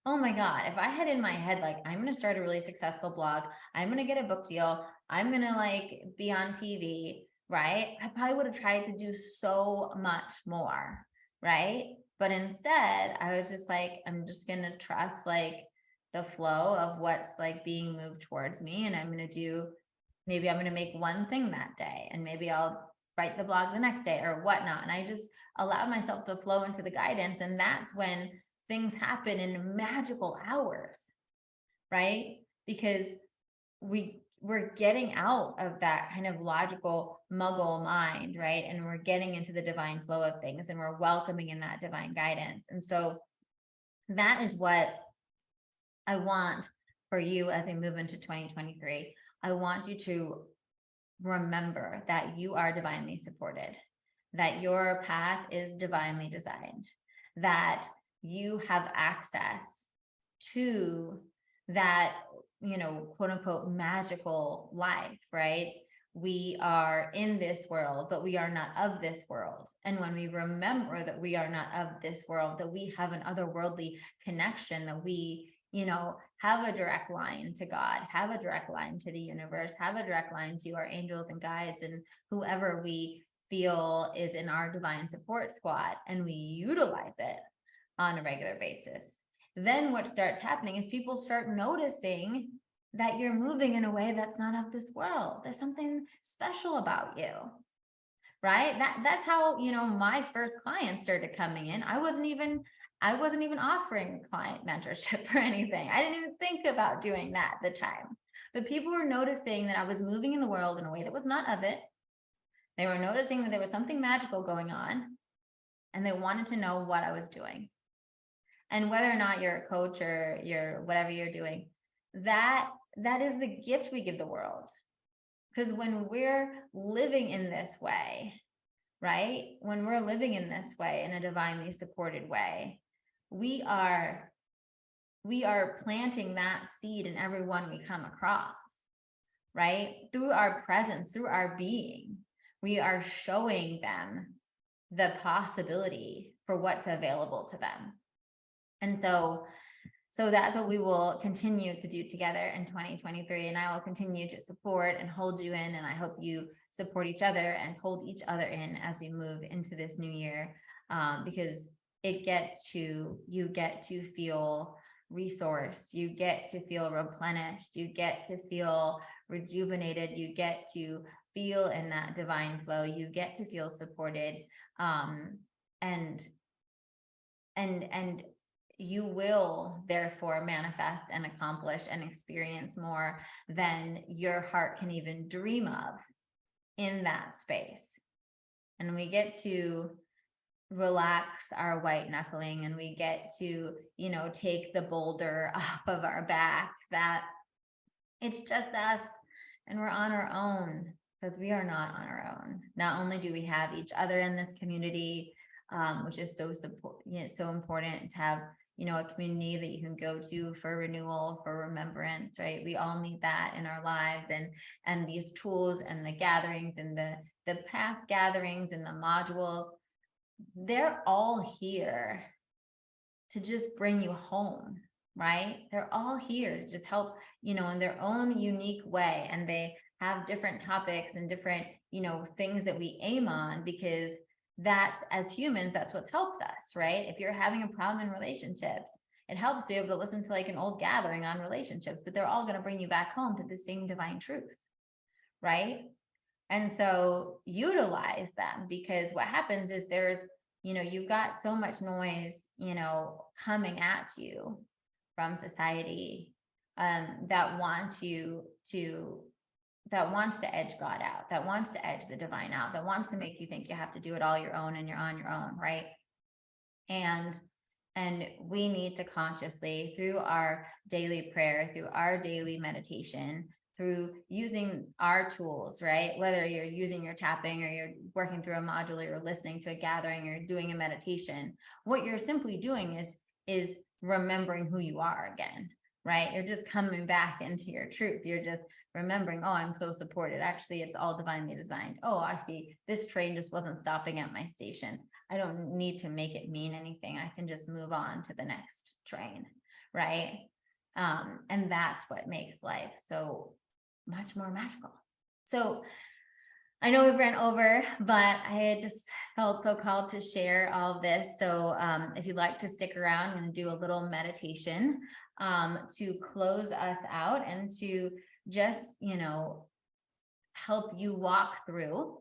oh my God, if I had in my head, like, I'm going to start a really successful blog, I'm going to get a book deal, I'm going to like be on TV, right? I probably would have tried to do so much more, right? But instead, I was just like, I'm just going to trust like the flow of what's like being moved towards me. And maybe I'm going to make one thing that day, and maybe I'll write the blog the next day or whatnot. And I just allowed myself to flow into the guidance. And that's when things happen in magical hours, right? Because we're getting out of that kind of logical muggle mind, right? And we're getting into the divine flow of things, and we're welcoming in that divine guidance. And so that is what I want for you as we move into 2023. I want you to remember that you are divinely supported, that your path is divinely designed, that you have access to that, quote unquote, magical life, right? We are in this world, but we are not of this world. And when we remember that we are not of this world, that we have an otherworldly connection, that we, have a direct line to God, have a direct line to the universe, have a direct line to our angels and guides and whoever we feel is in our divine support squad, and we utilize it on a regular basis, then what starts happening is people start noticing that you're moving in a way that's not of this world. There's something special about you, right? That's how, my first clients started coming in. I wasn't even offering client mentorship or anything. I didn't even think about doing that at the time. But people were noticing that I was moving in the world in a way that was not of it. They were noticing that there was something magical going on, and they wanted to know what I was doing. And whether or not you're a coach or you're whatever you're doing, that is the gift we give the world. Because when we're living in this way, right? When we're living in this way, in a divinely supported way, we are planting that seed in everyone we come across, right? Through our presence, through our being, we are showing them the possibility for what's available to them. And so that's what we will continue to do together in 2023. And I will continue to support and hold you in. And I hope you support each other and hold each other in as we move into this new year, because you get to feel resourced, you get to feel replenished, you get to feel rejuvenated, you get to feel in that divine flow, you get to feel supported, and you will therefore manifest and accomplish and experience more than your heart can even dream of in that space. And we get to relax our white knuckling and we get to, take the boulder off of our back, that it's just us and we're on our own, because we are not on our own. Not only do we have each other in this community, which is so important to have, a community that you can go to for renewal, for remembrance, right? We all need that in our lives, and these tools and the gatherings and the past gatherings and the modules, they're all here to just bring you home, right? They're all here to just help, in their own unique way. And they have different topics and different, things that we aim on, because that's, as humans, that's what helps us, right? If you're having a problem in relationships, it helps to be able to listen to like an old gathering on relationships, but they're all going to bring you back home to the same divine truth, right? And so utilize them, because what happens is you've got so much noise, coming at you from society, that wants to edge God out, that wants to edge the divine out, that wants to make you think you have to do it all your own and you're on your own, right? And we need to consciously, through our daily prayer, through our daily meditation, through using our tools, right? Whether you're using your tapping or you're working through a module or you're listening to a gathering or doing a meditation, what you're simply doing is remembering who you are again, right? You're just coming back into your truth. You're just remembering, oh, I'm so supported. Actually, it's all divinely designed. Oh, I see. This train just wasn't stopping at my station. I don't need to make it mean anything. I can just move on to the next train, right? And that's what makes life so much more magical. So I know we've ran over, but I just felt so called to share all of this. So if you'd like to stick around, I'm going to do a little meditation to close us out and to just, help you walk through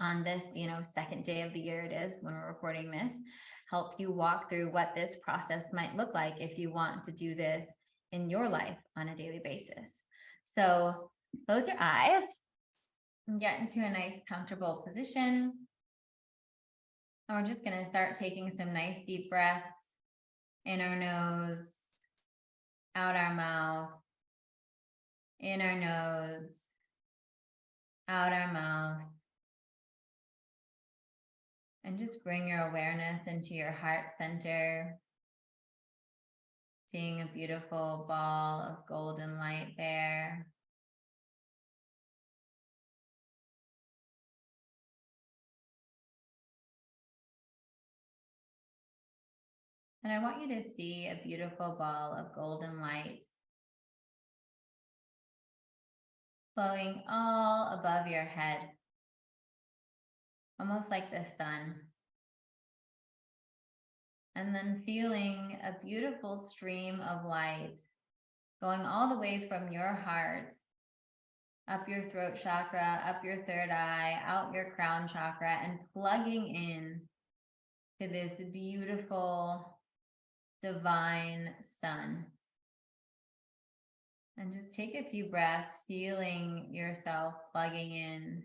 on this, second day of the year it is when we're recording this, help you walk through what this process might look like if you want to do this in your life on a daily basis. So close your eyes and get into a nice comfortable position. And we're just going to start taking some nice deep breaths in our nose, out our mouth, in our nose, out our mouth. And just bring your awareness into your heart center, seeing a beautiful ball of golden light there. And I want you to see a beautiful ball of golden light flowing all above your head, almost like the sun. And then feeling a beautiful stream of light going all the way from your heart, up your throat chakra, up your third eye, out your crown chakra, and plugging in to this beautiful divine sun. And just take a few breaths, feeling yourself plugging in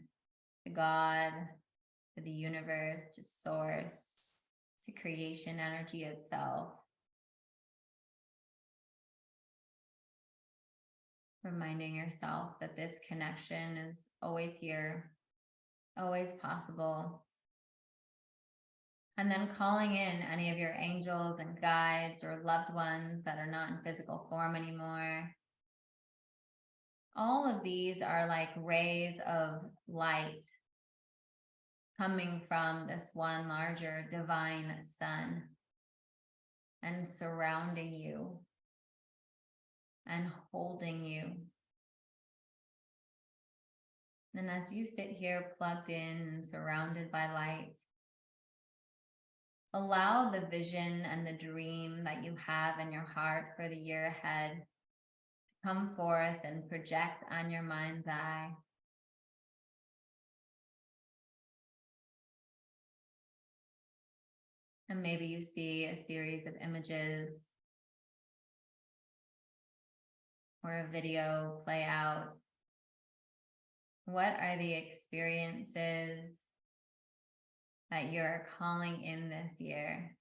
to God, to the universe, to source, to creation energy itself. Reminding yourself that this connection is always here, always possible. And then calling in any of your angels and guides or loved ones that are not in physical form anymore. All of these are like rays of light coming from this one larger divine sun and surrounding you and holding you. And as you sit here plugged in and surrounded by light, allow the vision and the dream that you have in your heart for the year ahead to come forth and project on your mind's eye. And maybe you see a series of images or a video play out. What are the experiences that you're calling in this year?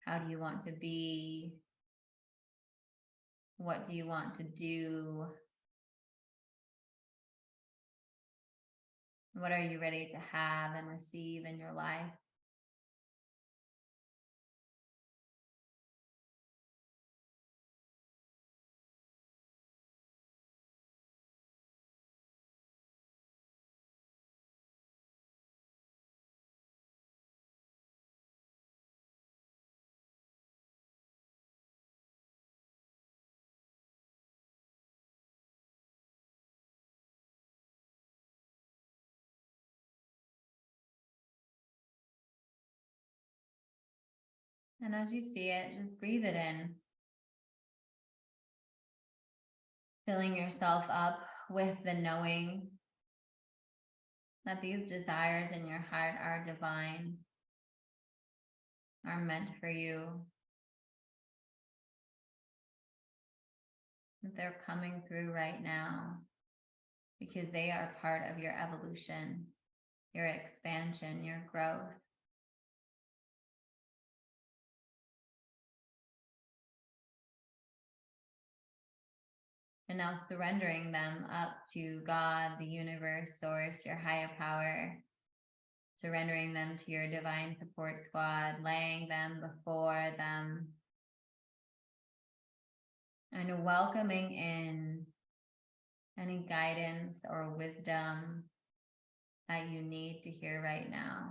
How do you want to be? What do you want to do? What are you ready to have and receive in your life? And as you see it, just breathe it in, filling yourself up with the knowing that these desires in your heart are divine, are meant for you, that they're coming through right now because they are part of your evolution, your expansion, your growth. And now surrendering them up to God, the universe, source, your higher power, surrendering them to your divine support squad, laying them before them, and welcoming in any guidance or wisdom that you need to hear right now.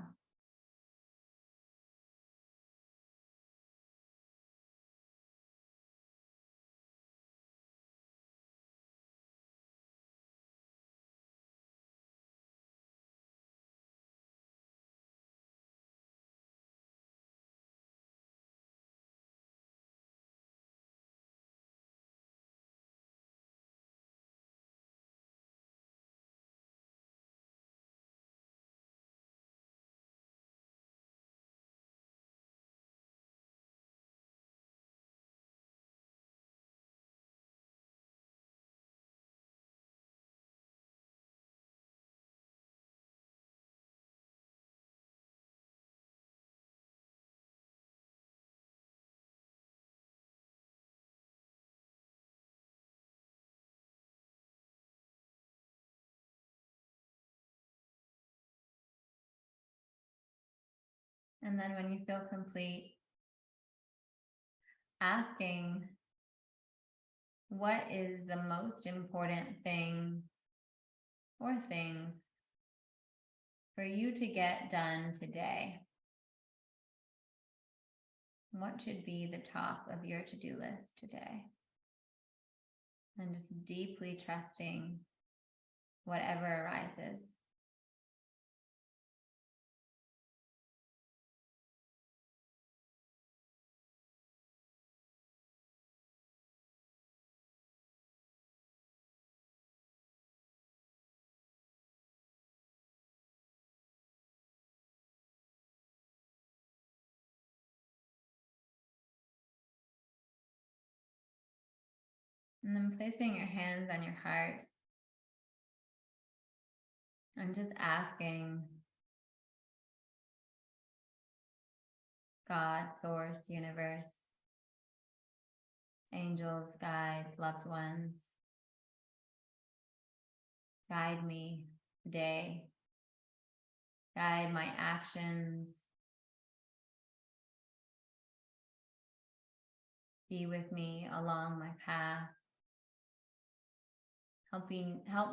And then when you feel complete, asking, what is the most important thing or things for you to get done today? What should be the top of your to-do list today? And just deeply trusting whatever arises. And then placing your hands on your heart and just asking God, source, universe, angels, guides, loved ones, guide me today, guide my actions, be with me along my path, help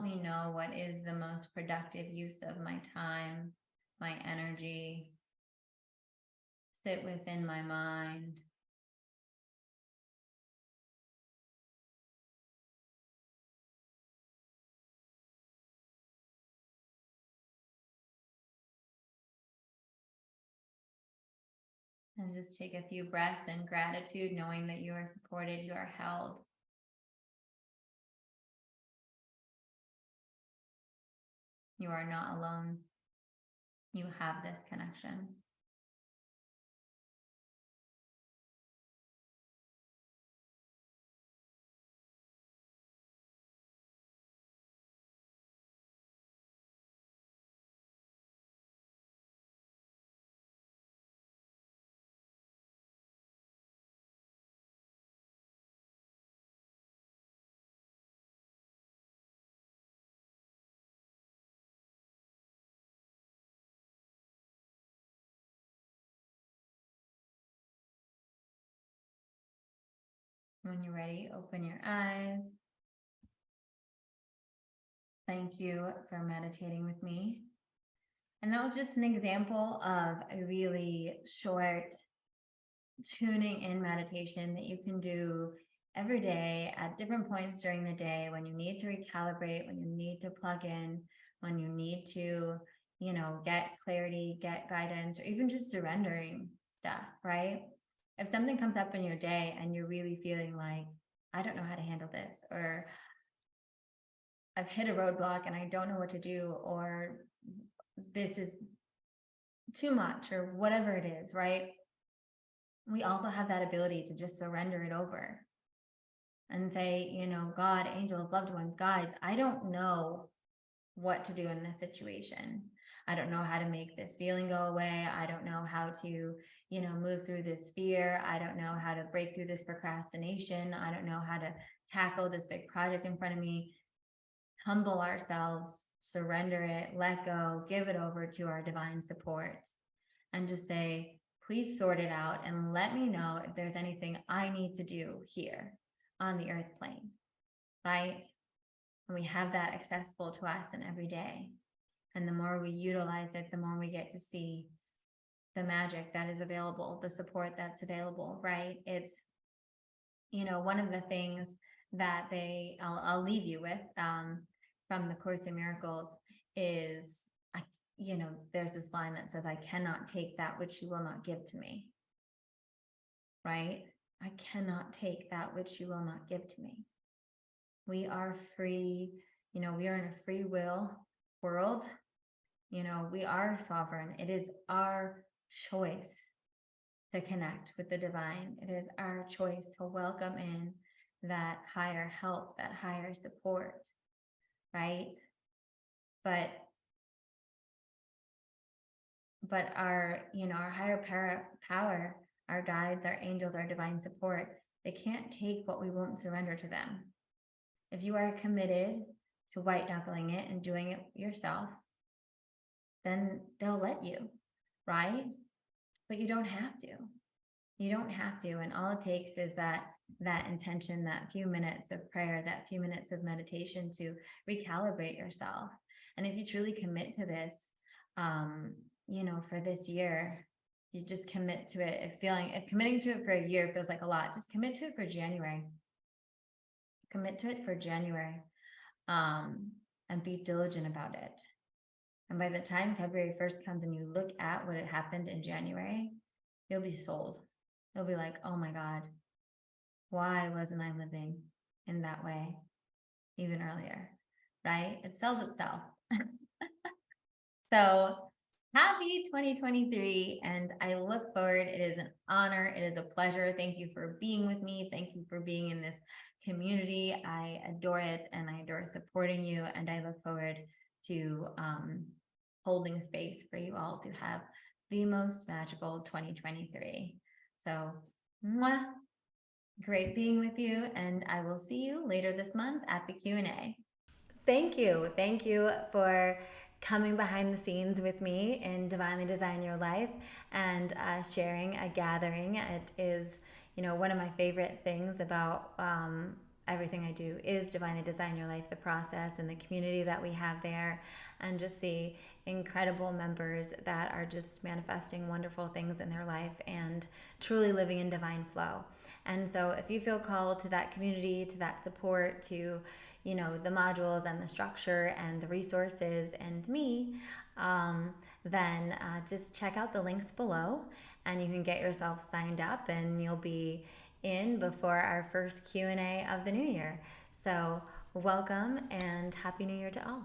me know what is the most productive use of my time, my energy, sit within my mind. And just take a few breaths in gratitude, knowing that you are supported, you are held. You are not alone. You have this connection. When you're ready, open your eyes. Thank you for meditating with me. And that was just an example of a really short tuning in meditation that you can do every day at different points during the day when you need to recalibrate, when you need to plug in, when you need to, get clarity, get guidance, or even just surrendering stuff, right? If something comes up in your day and you're really feeling like, I don't know how to handle this, or I've hit a roadblock and I don't know what to do, or this is too much, or whatever it is, right? We also have that ability to just surrender it over and say, God, angels, loved ones, guides, I don't know what to do in this situation. I don't know how to make this feeling go away. I don't know how to, move through this fear. I don't know how to break through this procrastination. I don't know how to tackle this big project in front of me. Humble ourselves, surrender it, let go, give it over to our divine support, and just say, please sort it out and let me know if there's anything I need to do here on the earth plane, right? And we have that accessible to us in every day. And the more we utilize it, the more we get to see the magic that is available, the support that's available, right? It's, one of the things that I'll leave you with from the Course in Miracles is, there's this line that says, I cannot take that which you will not give to me, right? I cannot take that which you will not give to me. We are free, we are in a free will world. We are sovereign. It is our choice to connect with the divine. It is our choice to welcome in that higher help, that higher support, right? But our, our higher power, our guides, our angels, our divine support, they can't take what we won't surrender to them. If you are committed to white knuckling it and doing it yourself, then they'll let you, right? But you don't have to. You don't have to. And all it takes is that intention, that few minutes of prayer, that few minutes of meditation to recalibrate yourself. And if you truly commit to this, for this year, you just commit to it. If committing to it for a year feels like a lot, just commit to it for January. Commit to it for January, and be diligent about it. And by the time February 1st comes and you look at what had happened in January, you'll be sold. You'll be like, oh my God, why wasn't I living in that way even earlier, right? It sells itself. So happy 2023, and I look forward. It is an honor. It is a pleasure. Thank you for being with me. Thank you for being in this community. I adore it, and I adore supporting you, and I look forward to holding space for you all to have the most magical 2023. So, mwah, great being with you, and I will see you later this month at the Q&A. Thank you. Thank you for coming behind the scenes with me in Divinely Design Your Life and sharing a gathering. It is, one of my favorite things about everything I do is Divinely Design Your Life, the process and the community that we have there, and just the incredible members that are just manifesting wonderful things in their life and truly living in divine flow. And so if you feel called to that community, to that support, to the modules and the structure and the resources and me, then just check out the links below and you can get yourself signed up and you'll be in before our first Q&A of the new year. So welcome and Happy New Year to all.